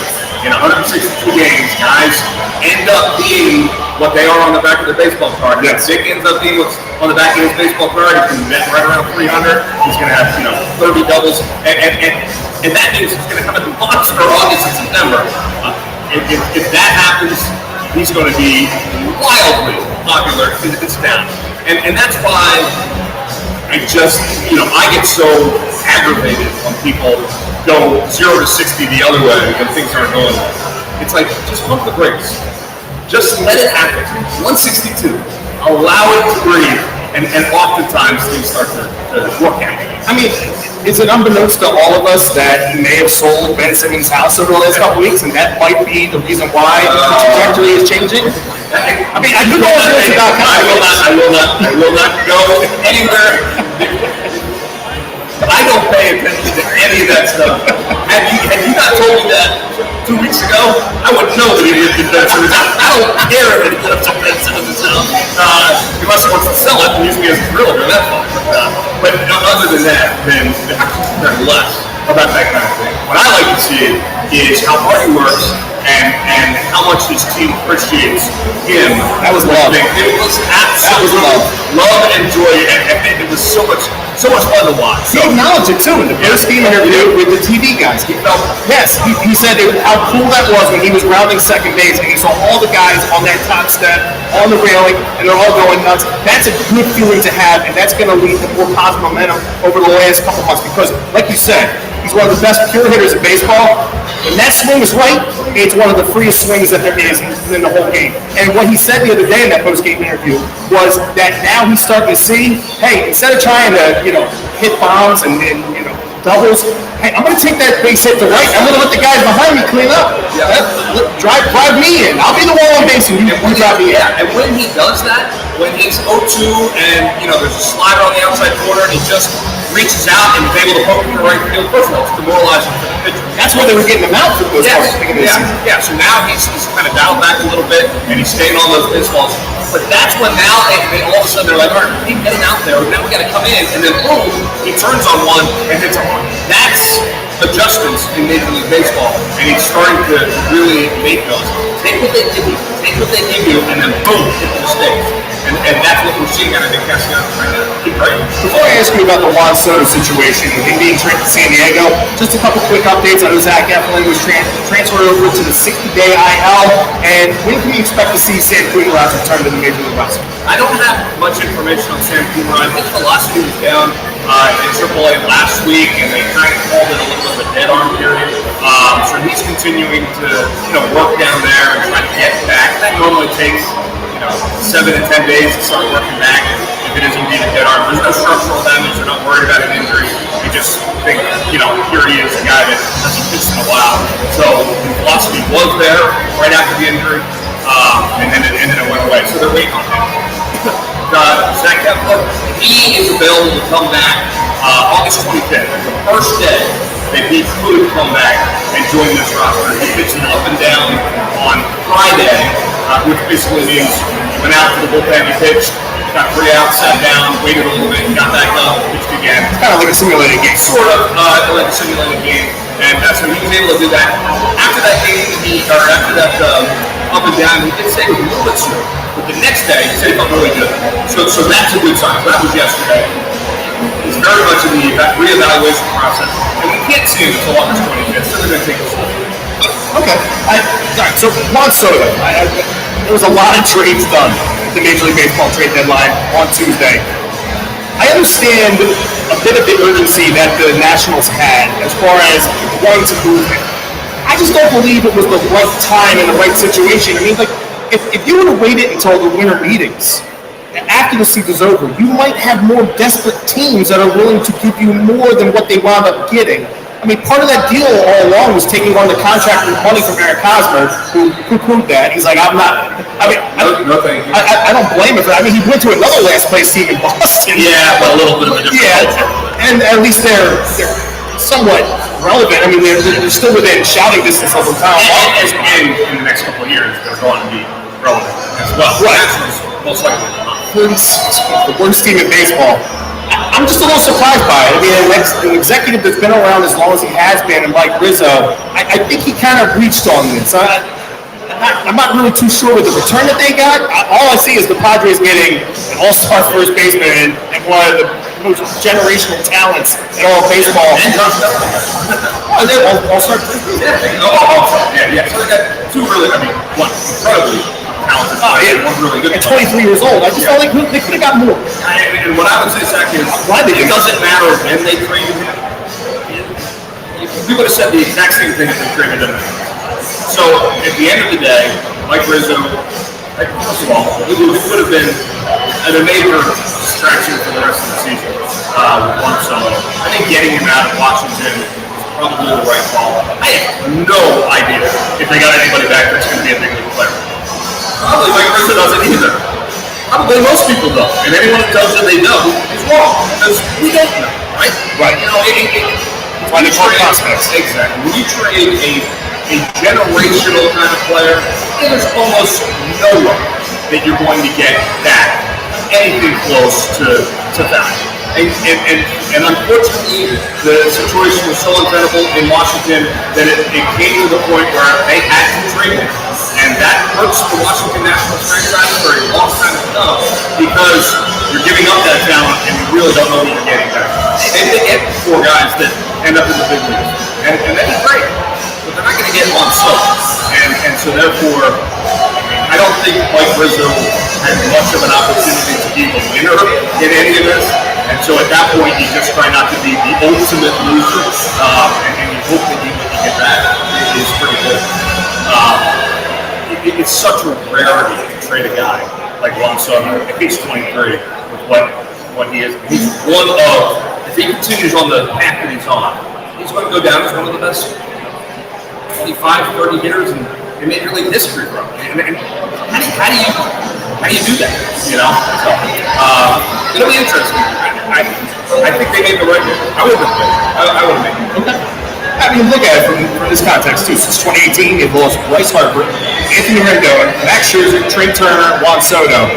in 162 games, guys end up being what they are on the back of their baseball card. Yes. Nick ends up being what's on the back of his baseball card. He's going to net right around 300. He's going to have 30 doubles, and that means he's going to have a monster August and September. If that happens, he's going to be wildly popular in this town, and that's why I just I get so aggravated when people go 0 to 60 the other way when things aren't going well. It's like, just pump the brakes. Just let it happen. 162. Allow it to breathe. And oftentimes things start to work out. I mean, is it unbeknownst to all of us that he may have sold Ben Simmons' house over the last couple weeks, and that might be the reason why the trajectory is changing? I mean, I could go on I will not go anywhere. I don't pay attention to any of that stuff. Had you not told me that 2 weeks ago, I would know that he lived in Ben Simmons' house. I don't care if he lives in Ben Simmons' house. Unless he wants to sell it and use me as a realtor, that's fine. But other than that, then there's less about that kind of thing. What I like to see is how hard he works and how much his team appreciates him. That was love. It was absolute love and joy, and it was so much fun to watch. He acknowledged it too in the post-game interview with the TV guys. He felt, yes, he said how cool that was when he was rounding second base and he saw all the guys on that top step, on the railing, and they're all going nuts. That's a good feeling to have, and that's going to lead to more positive momentum over the last couple months because, like you said, he's one of the best pure hitters in baseball. When that swing is right, it's one of the freest swings that there is in the whole game. And what he said the other day in that post-game interview was that now he's starting to see, hey, instead of trying to, hit bombs and doubles, hey, I'm going to take that base hit to right. I'm going to let the guys behind me clean up. Yeah. Drive me in. I'll be the one on base and you drive me in. Yeah, and when he does that, when he's 0-2 and there's a slider on the outside corner and he just reaches out and is able to poke it to the right field, first of all, it's demoralizing for the pitcher. That's where they were getting him out for those parts. Yeah. So now he's kind of dialed back a little bit and he's staying on those baseballs. But that's when now they all of a sudden they're like, all right, keep getting out there. Now we got to come in, and then boom, he turns on one and hits a home. That's adjustments in Major League Baseball, and he's starting to really make those. Take what they give you, and then boom, hit the mistakes. And that's what we're seeing out of Nick Castellanos right now. Right? Before I ask you about the Juan Soto situation and him being traded to San Diego, just a couple quick updates. I know Zach Eflin was transferred over to the 60-day IL, and when can we expect to see Sam Coonrod return to the Major League roster? I don't have much information on Sam Coonrod. His velocity was down in AAA last week, and they kind of called it a little bit of a dead arm period. So he's continuing to work down there and try to get back. That normally takes 7 to 10 days to start working back if it is indeed a dead arm. There's no structural damage. They're not worried about an injury. They just think, here he is, a guy that hasn't pitched in a while. So the velocity was there right after the injury, and then it went away. So they're waiting on him. Zach Eflin, he is available to come back August 25th. The first day that he could come back and join this roster. He pitched an up and down on Friday, which basically means he went out to the bullpen, he pitched, got 3 outs, sat down, waited a little bit, got back up, pitched again. Kind of like a simulated game. Sort of like a simulated game. And so he was able to do that. After that game, after that up and down, he did say it was a little bit slow. But the next day, he said he felt really good. So that's a good sign. So that was yesterday. It's very much in the reevaluation process. And we can't see him until August 25th, so they're going to take a slow. Okay. All right, so Juan Soto. There was a lot of trades done at the Major League Baseball trade deadline on Tuesday. I understand a bit of the urgency that the Nationals had as far as wanting to move him. I just don't believe it was the right time and the right situation. I mean, like, if you would have waited until the winter meetings after the season's over, you might have more desperate teams that are willing to give you more than what they wound up getting. I mean, part of that deal all along was taking on the contract with money from Eric Hosmer, who proved that. He's like, I'm not. I mean, No, thank you. I don't blame him for that. I mean, he went to another last place team in Boston. Yeah, but a little bit of a different culture. And at least they're somewhat relevant. I mean, they're still within shouting distance of the town. And in the next couple of years, they're going to be relevant as well. Right. Nationals, most likely not. The worst team in baseball. I'm just a little surprised by it. I mean, an executive that's been around as long as he has been, and Mike Rizzo, I think he kind of reached on this. I'm not really too sure with the return that they got. All I see is the Padres getting an all-star first baseman and one of the most generational talents in all of baseball. And Josh Bell. All-star first baseman. Yeah. So they got two really, one incredibly talented. One really good. At 23 years old, I just felt like they could have got more. And what I would say, Zach, is it doesn't matter when they traded him. We would have said the exact same thing if they traded him. So at the end of the day, Mike Rizzo, first of all, it would have been a major distraction for the rest of the season with Juan Soto. I think getting him out of Washington is probably the right call. I have no idea if they got anybody back that's going to be a big league player. Probably Mike Rizzo doesn't either. Probably most people don't. And anyone that tells you they know is wrong. Because we don't know, right? Right. You know, why they call prospects. Exactly. When you trade a generational kind of player, there's almost no way that you're going to get back anything close to that. And unfortunately, the situation was so untenable in Washington that it came to the point where they had to trade him. And that hurts the Washington Nationals franchise for a long time to come because you're giving up that talent and you really don't know what you're getting back. And they get four guys that end up in the big leagues. And that's great. But they're not going to get one slow. And so therefore, I don't think Mike Rizzo had much of an opportunity to be the winner in any of this. And so at that point, you just try not to be the ultimate loser. And you hope that what you get back is pretty good. It's such a rarity to trade a guy like Juan Soto if he's 23 with what he is. He's one of, if he continues on the path that he's on, he's going to go down as one of the best 25, 30 hitters in Major League history, bro. And how do you do that? You know? So, it'll be interesting. I think they made the right move. I would have made it. I would have made it. Okay. I mean, look at it from this context, too. Since 2018, they've lost Bryce Harper, Anthony Rendon, Max Scherzer, Trey Turner, Juan Soto.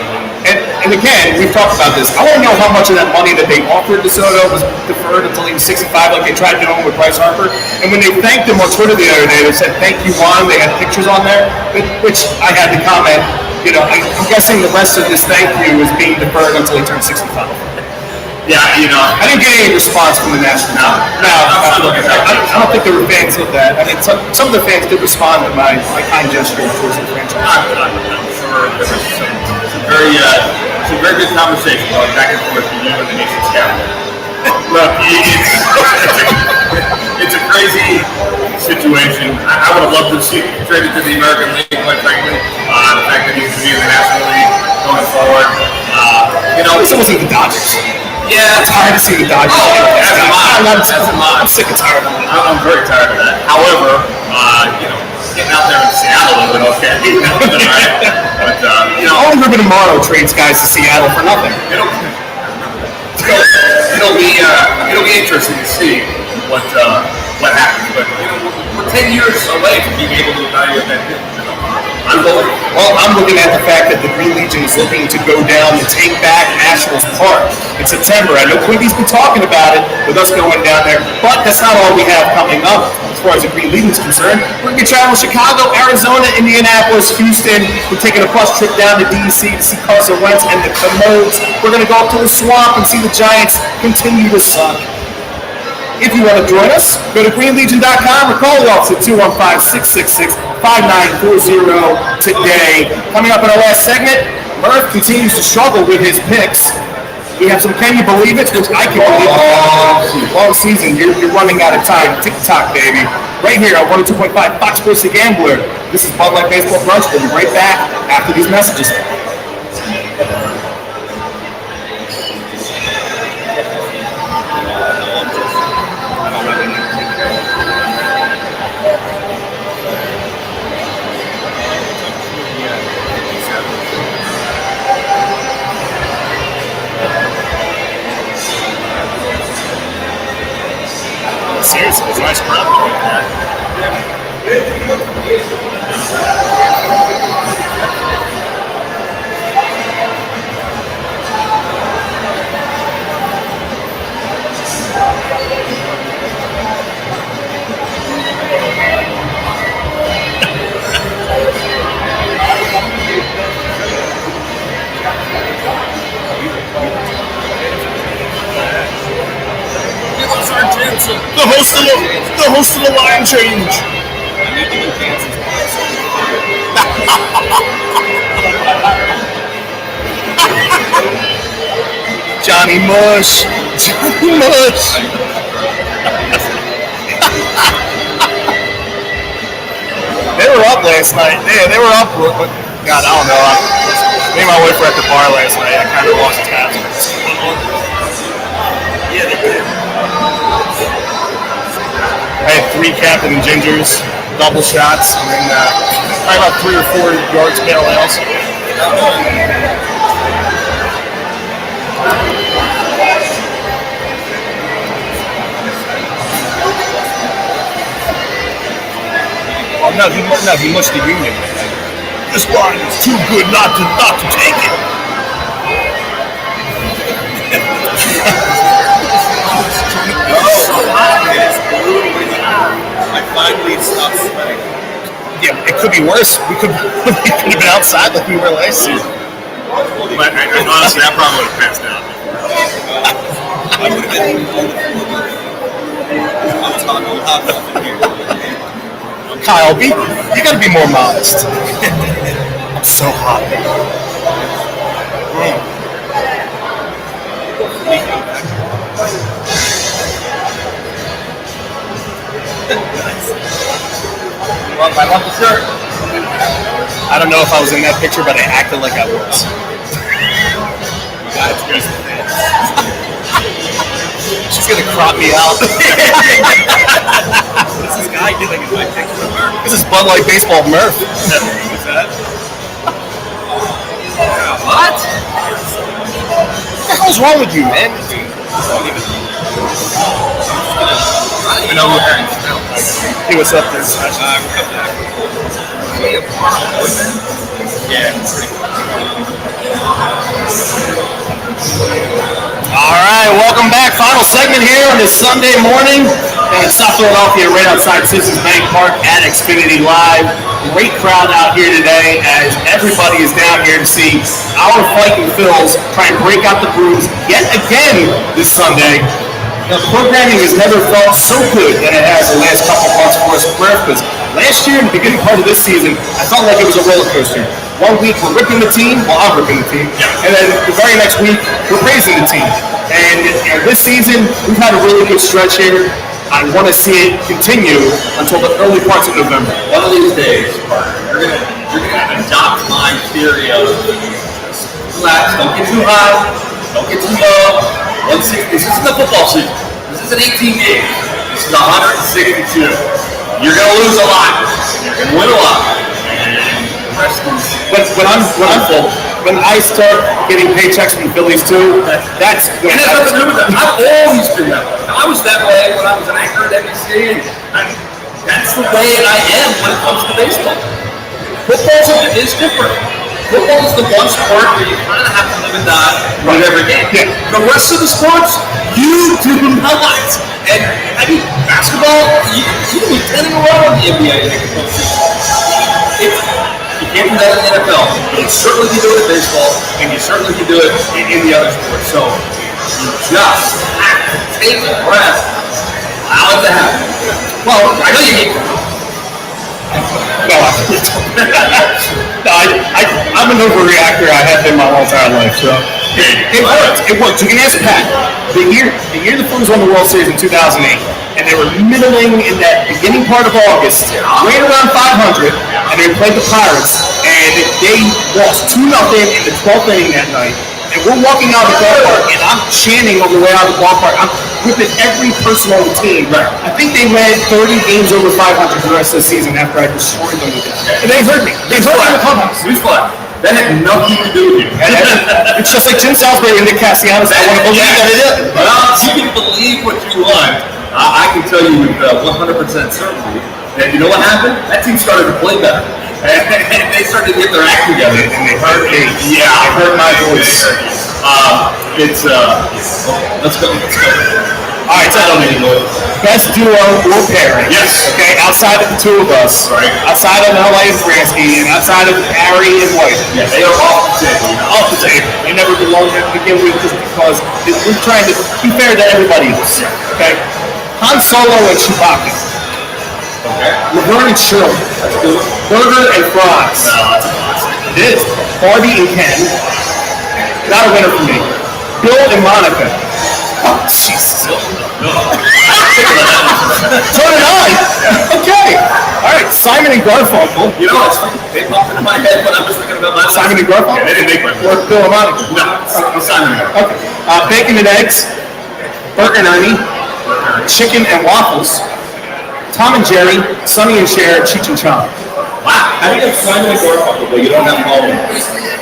And again, we've talked about this. I want to know how much of that money that they offered to Soto was deferred until he was 65, like they tried doing with Bryce Harper. And when they thanked him on Twitter the other day, they said, "Thank you, Juan." They had pictures on there, which I had to comment. You know, I'm guessing the rest of this thank you is being deferred until he turns 65. Yeah, you know, I didn't get any response from the Nationals. No, I don't think there were fans of that. I mean, some of the fans did respond to my kind gesture towards the franchise. I'm sure there was some very good conversation going back and forth with you and the nation's capital. Look, it's a crazy situation. I would have loved to see him traded to the American League, quite frankly. The fact that he's going to be in the National League going forward. You know, this wasn't the Dodgers. Yeah, I'm tired of seeing the Dodgers. I'm sick and tired of it. I'm very tired of that. However, you know, getting out there in Seattle would have been okay. Right? But you know, only Ruben Amaro trades guys to Seattle for nothing. It'll be interesting to see what happens. But you know, we're 10 years away from being able to evaluate that deal. Well, I'm looking at the fact that the Green Legion is looking to go down and take back Nationals Park in September. I know Quincy's been talking about it with us going down there, but that's not all we have coming up as far as the Green Legion is concerned. We're going to be traveling to Chicago, Arizona, Indianapolis, Houston. We're taking a bus trip down to D.C. to see Carson Wentz and the Commodes. We're going to go up to the Swamp and see the Giants continue to suck. If you want to join us, go to greenlegion.com or call the office at 215-666-5940 today. Coming up in our last segment, Murph continues to struggle with his picks. We have some Can You Believe It, which I can believe it. Long season, you're running out of time. TikTok, baby. Right here on 102.5 Fox Sports The Gambler. This is Bud Light Baseball Brunch. We'll be right back after these messages. Seriously, it's a nice crowd right there. The host of the line change. Johnny Mush. Johnny Mush. They were up last night. Yeah, they were up. God, I don't know. Me and my wife were at the bar last night. I kind of lost tabs. Yeah, they did. I had 3 Captain Gingers, double shots, and then probably about 3 or 4 yards pale ales. Oh no, he mushed the union. This line is too good not to take it. I finally stopped sweating. Yeah, it could be worse. We could have been outside like we were last season. But honestly, I probably would have passed out. I would have been I'm hot in here. Kyle, you gotta be more modest. I'm so hot. Well, I want the shirt. I don't know if I was in that picture, but I acted like I was. That's good. She's gonna crop me out. What's this guy doing in my picture of Murph? This is Bud Light Baseball Murph. What's that? What? What the hell's wrong with you, man? I know what that is. Hey, what's up, this? Yeah. All right, welcome back. Final segment here on this Sunday morning in South Philadelphia, right outside Citizens Bank Park at Xfinity Live. Great crowd out here today as everybody is down here to see our Fighting Phils try and break out the Bruins yet again this Sunday. The programming has never felt so good than it has the last couple months for us, because last year, in the beginning part of this season, I felt like it was a roller coaster. One week we're ripping the team, well, I'm ripping the team, and then the very next week we're praising the team. And this season, we've had a really good stretch here. I want to see it continue until the early parts of November. One of these days, you're gonna adopt my theory of relax, don't get too high, don't get too low. 160. This isn't the football season. This isn't 18 games. This is 162. You're gonna lose a lot. You're gonna win a lot. When I start getting paychecks from the Phillies too, that's good. And it has nothing to do with that. I've always been that way. I was that way when I was an anchor at NBC. That's the way I am when it comes to baseball. Football is different. Football is the one sport where you kind of have to live and die with every game. Yeah. The rest of the sports, you do not. And I mean, basketball, you can be 10 in a row in the NBA. You can't do that in the NFL. But you certainly can do it in baseball, and you certainly can do it in the other sports. So you just have to take a breath Allow it to happen. Well, I know you hate them. No, I'm an overreactor. I have been my whole entire life, so it worked. It worked. You can ask Pat. The year the Flames won the World Series in 2008, and they were middling in that beginning part of August, right around 500, and they played the Pirates, and they lost 2-0 in the 12th inning that night. And we're walking out of the ballpark, and I'm chanting on the way out of the ballpark. I'm whipping every person on the team. Right. I think they led 30 games over 500 the rest of the season after I destroyed them with that. And they hurt me. They hurt me in the clubhouse. Newsflash. That had nothing to do with you. It's just like Jim Salisbury and Nick Castellanos. I want to believe that it is. Well, you can believe what you want. I can tell you with 100% certainty that you know what happened? That team started to play better. And they started to get their act together. And they hurt me. Yeah, I heard my voice. Let's go. All right, so best duo or pairing. Yes. Okay, outside of the two of us. Right. Outside of LA and Bransky, and outside of Harry and White. Yeah, they are off the table. Off the table. They never belong to begin with just because we're trying to be fair to everybody else. Okay? Han Solo and Chewbacca. Okay. Laverne and Shirley. That's good. Burger and fries. No, that's a classic. It is. Barbie and Ken. Not a winner for me. Bill and Monica. Oh, Jesus. No. So did I. Okay. All right. Simon and Garfunkel. You know, they popped into my head when I was thinking about my Simon and Garfunkel. Yeah, they didn't make my Or Bill and Monica. No, Simon and Garfunkel. Okay. Bacon and eggs. Bert and Ernie. Chicken and waffles. Tom and Jerry. Sonny and Cher. Cheech and Chong. Wow. I think it's Simon and Garfunkel, but you don't have all of them.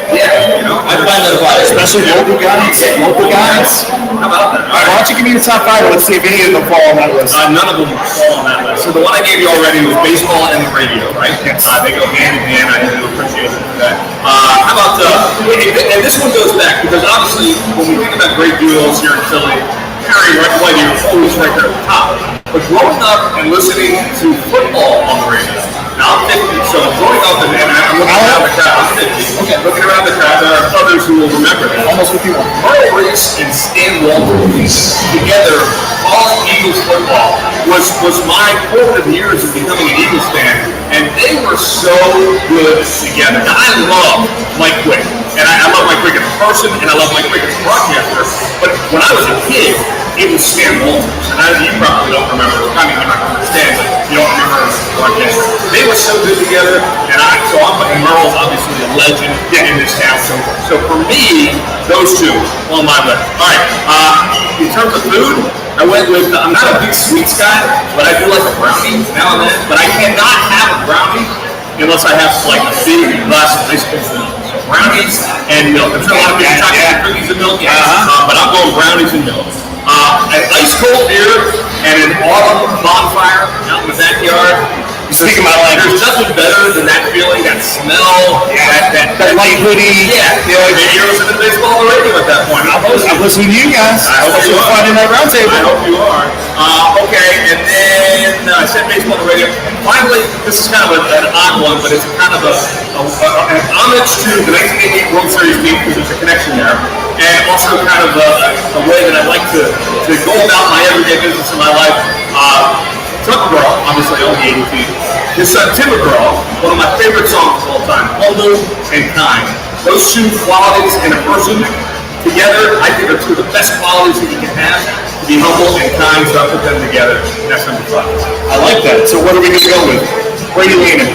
Yeah, you know, I find that about it. Especially local guys. Local guys. how about that? All right, why don't you give me the top 5 and let's see if any of them fall on that list. None of them fall on that list. So the one I gave you already was baseball and the radio, right? Yes. They go hand in hand. I do appreciate it for that. How about and this one goes back because obviously when we think about great duos here in Philly, Harry and White are always right there at the top. But growing up and listening to football on the radio. Now I'm 50, so growing up and I'm looking around the crowd. I'm 50. Okay. Looking around the crowd, there are others who will remember that. Almost 51. Merle Reese and Stan Walters together calling Eagles football was my formative years of becoming an Eagles fan, and they were so good together. Now I love Mike Quick, and I love Mike Quick as a person, and I love Mike Quick as a broadcaster. But when I was a kid, it was Stan Walters, and you probably don't remember. I mean, you might understand, but you don't remember him as a broadcaster. They were so good together, and and Merle's obviously a legend in this town. So for me, those two on my list. All right. In terms of food, I went with. I'm not a big sweets guy, but I do like a brownie now and then. But I cannot have a brownie unless I have like a big glass of ice cream milk. So brownies and milk. I'm sure a lot of people talk about cookies and milk, but I'm going brownies and milk. An ice cold beer and an autumn bonfire out in the backyard. Speaking my language. There's nothing better than that feeling, that smell, that light hoodie. Yeah. Maybe you're listening to baseball on the radio at that point. I'm listening to you guys. I hope you are. Fun in that round table. I hope you are. Okay, and then I said baseball on the radio. And finally, this is kind of an odd one, but it's kind of an homage to the 1988 World Series team because there's a connection there. And also kind of a way that I like to go about my everyday business in my life. Tucker Girl, obviously only 80 feet. His son Timber Girl, one of my favorite songs of all time, Humble and Kind. Those two qualities in a person together, I think are two of the best qualities that you can have. To be humble and kind, so I put them together, and that's number 5. I like that. So what are we going to go with? Where are you leaning?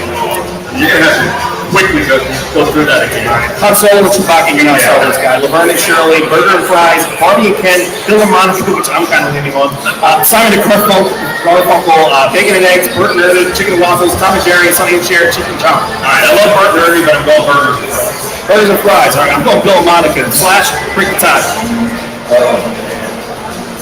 You're going to have to quickly go through that again. Han Solo and Chewbacca, you're not a Star Wars guy. Laverne and Shirley, Burger and Fries, Barbie and Ken, Bill and Monica, which I'm kind of leaning on. Simon and Garfunkel, Bacon and Eggs, Bert and Ernie, Chicken and Waffles, Tom and Jerry, Sonny and Cher, Cheech and Chong. Alright, I love Bert and Ernie, but I'm going burgers and fries. Burgers and Fries. All right, I'm going Bill and Monica. Slash, break the tie.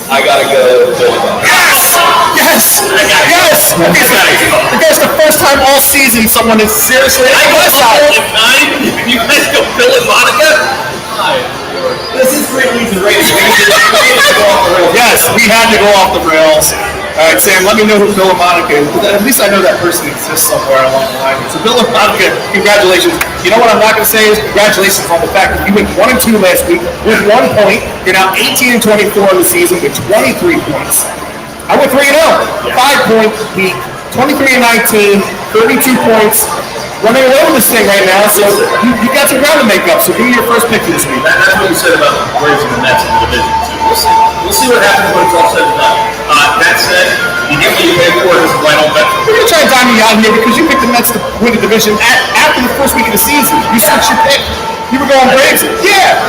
I gotta go Bill and Monica. Yes! Yes! Because the first time all season someone is seriously I go Humble and Kind, and you guys go Bill and Monica? This is pretty easy rating. Yes, we had to go off the rails. All right, Sam, let me know who Bill and Monica is. At least I know that person exists somewhere along the line. So Bill and Monica, congratulations. You know what I'm not going to say is congratulations on the fact that you went 1 and 2 last week with 1 point. You're now 18 and 24 in the season with 23 points. I went 3-0. 5-point week, 23-19, 32 points. Running away with this thing right now, so you got some ground to make up. So give me your first pick for this week. That's what you said about the Braves and the Mets in the division. So we'll see what happens when it's all said and done. That said, you get what you pay for. This is why I don't bet. We're gonna try and dime you out here because you picked the Mets to win the division after the first week of the season. You switched your pick. You were going Braves. Yeah.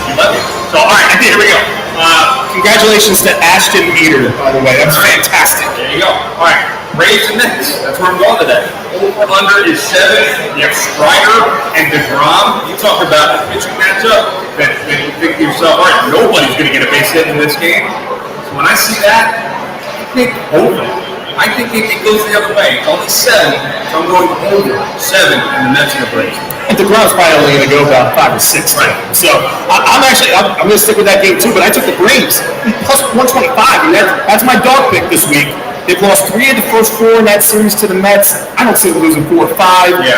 You let me. So all right, here we go. Congratulations to Ashton Meter, by the way. That's fantastic. There you go. All right, Braves and Mets. That's where I'm going today. Over/under is 7. You have Strider and DeGrom. You talk about a pitching matchup that you think to yourself, all right, nobody's going to get a base hit in this game. So when I see that, I think over. I think it goes the other way. It's only 7, so I'm going over 7 in the Mets and the Braves. And DeGrom's probably only going to go about 5 or 6. Right. So I'm going to stick with that game too. But I took the Braves plus 125. And that's my dog pick this week. They've lost 3 of the first 4 in that series to the Mets. I don't see them losing 4 or 5. Yeah.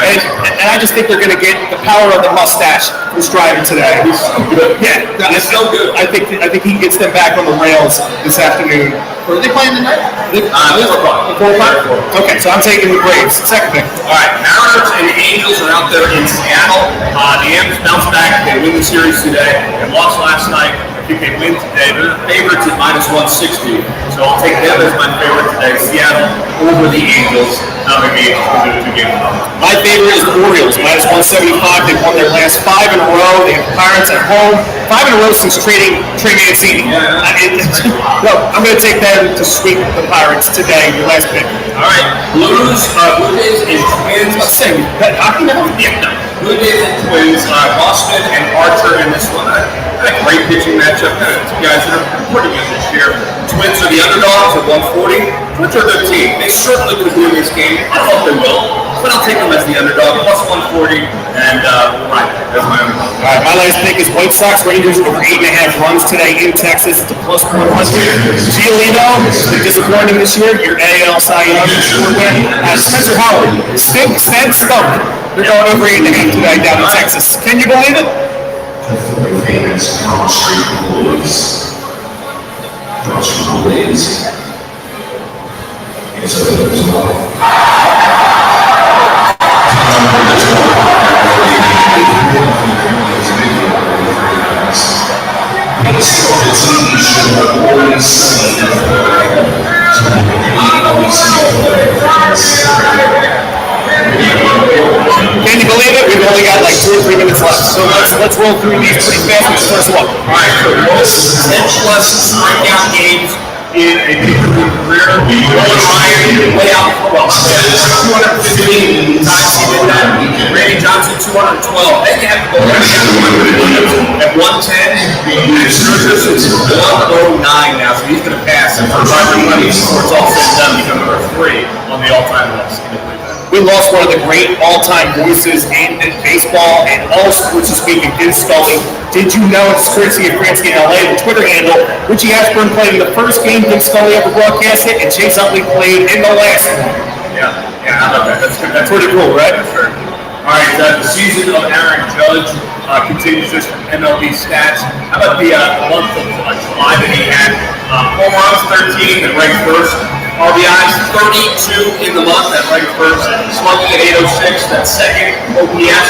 And I just think they're going to get the power of the mustache from Strider today. He's so good. Yeah, He's so good. I think he gets them back on the rails this afternoon. Are they playing tonight? 4 o'clock. 4 o'clock? Okay, so I'm taking the Braves. Second pick. All right, Mariners and Angels are out there in Seattle. The Angels bounced back. They win the series today. They lost last night. I think they win today. They're the favorites at minus 160. So I'll take them as my favorite today. Seattle over the Angels. Now maybe Angels will do the 2 games. My favorite is the Orioles, minus 175. They've won their last 5 in a row. They have Pirates at home. 5 in a row since trading Trey Mancini. No, I'm going to take them to sweep the Pirates today. Your last pick. All right, Blue Jays and Twins. Let's say hockey now. Yeah, no. Blue Jays and Twins. Boston and Archer in this one. A great pitching matchup. 2 guys that are pretty good this year. Twins are the underdogs at 140. Twins are a good team. They certainly could win this game. I don't know if they will, but I'll take them as the underdog. Plus 140, and right, that's my underdog. All right, my last pick is White Sox Rangers over 8.5 runs today in Texas. It's a plus 100. Giolito, been disappointing this year. Your AL Cy Young win. Spencer Howard, Stan Stump. They're going over 8.5 today down in Texas. Can you believe it? Can you believe it? We've only got like 2 or 3 minutes left. So let's roll through these pretty fast with the first one. All right, so most 10-plus strikeout games in a major league career. Nolan Ryan way out for 215 times he did that. Randy Johnson 212. Then you have to go right down at 110. And Scherzer is 109 now, so he's going to pass him for Roger Money before it's all said and done. Become number 3 on the all-time list. We lost one of the great all-time voices in baseball and all sports this week in Vince Scully. Did you know it's courtesy of Kransky LA, the Twitter handle? Richie Ashburn played in the first game Vince Scully ever broadcast it, and Chase Utley played in the last one. Yeah, I love that. That's pretty cool, right? Sure. All right, the season of Aaron Judge continues this from MLB stats. How about the month of July that he had? Home runs 13, that ranked first. RBIs 32 in the month, that ranked first. Slugging at 806, that's second. OPS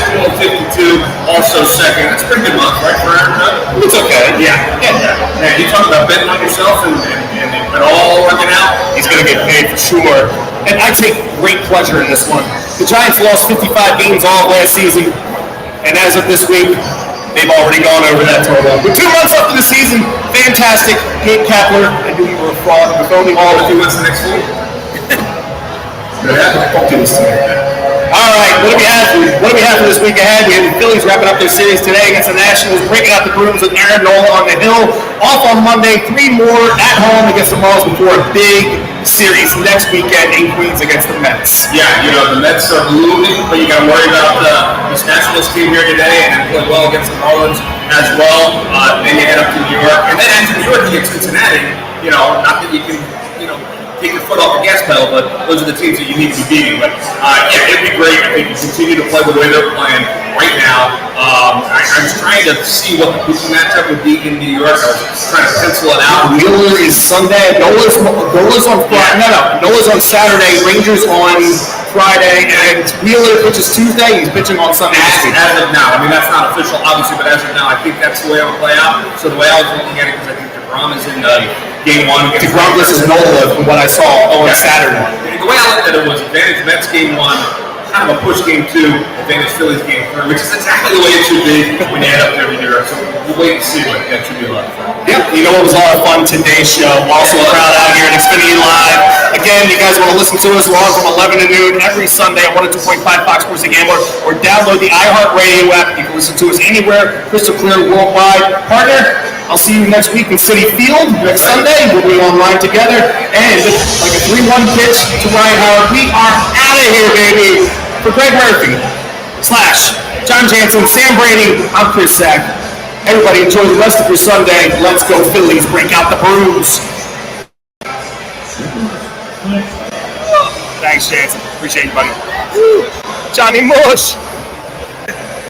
252, also second. That's a pretty good month, right, for Aaron Judge? It's okay. Yeah. You talk about betting on yourself and it all working out. He's going to get paid for sure. And I take great pleasure in this one. The Giants lost 55 games all last season, and as of this week, they've already gone over that total. With 2 months left of the season, fantastic. Gabe Kapler, I knew you were a fraud. We're voting all of you. What's the next week? Don't do this to me. All right, what do we have for this week ahead? We have the Phillies wrapping up their series today against the Nationals, breaking out the Bruins with Aaron Nola on the hill. Off on Monday, 3 more at home against the Marlins before a big series next weekend in Queens against the Mets. Yeah, the Mets are moving, but you got to worry about this Nationals team here today, and play well against the Marlins as well. Then you head up to New York, and then after New York, you get Cincinnati. Not that you can, take your foot off the gas pedal, but those are the teams that you need to be beating. But yeah, it'd be great if they can continue to play the way they're playing right now. I was trying to see what the Buki matchup would be in New York. I was trying to pencil it out. Wheeler is Sunday. Nola's on Friday. Nola's on Saturday. Rangers on Friday, and Wheeler pitches Tuesday. He's pitching on Sunday. As of now, I mean that's not official, obviously, but as of now, I think that's the way it will play out. So the way I was looking at it, because I think DeGrom is in game 1. DeGrom versus Nola, from what I saw on Saturday. The way I looked at it was advantage Mets game 1, kind of a push game 2, advantage Phillies game 3, which is exactly the way it should be when you head up there every year. So we'll wait and see what that should be like. Yep, you know what was a lot of fun today's show. We're also proud out here at Xfinity Live. Again, you guys want to listen to us, we're on from 11 to noon every Sunday on 102.5 Fox Sports The Gambler, or download the iHeartRadio app. You can listen to us anywhere, crystal clear worldwide. Partner, I'll see you next week in Citi Field next Sunday. We'll be online together. And like a 3-1 pitch to Ryan Howard, we are out of here, baby. For Greg Murphy, / John Jansen, Sam Brady, I'm Chris Sack. Everybody enjoy the rest of your Sunday. Let's go Phillies. Break out the Bruins. Thanks, Jansen. Appreciate you, buddy. Johnny Mush.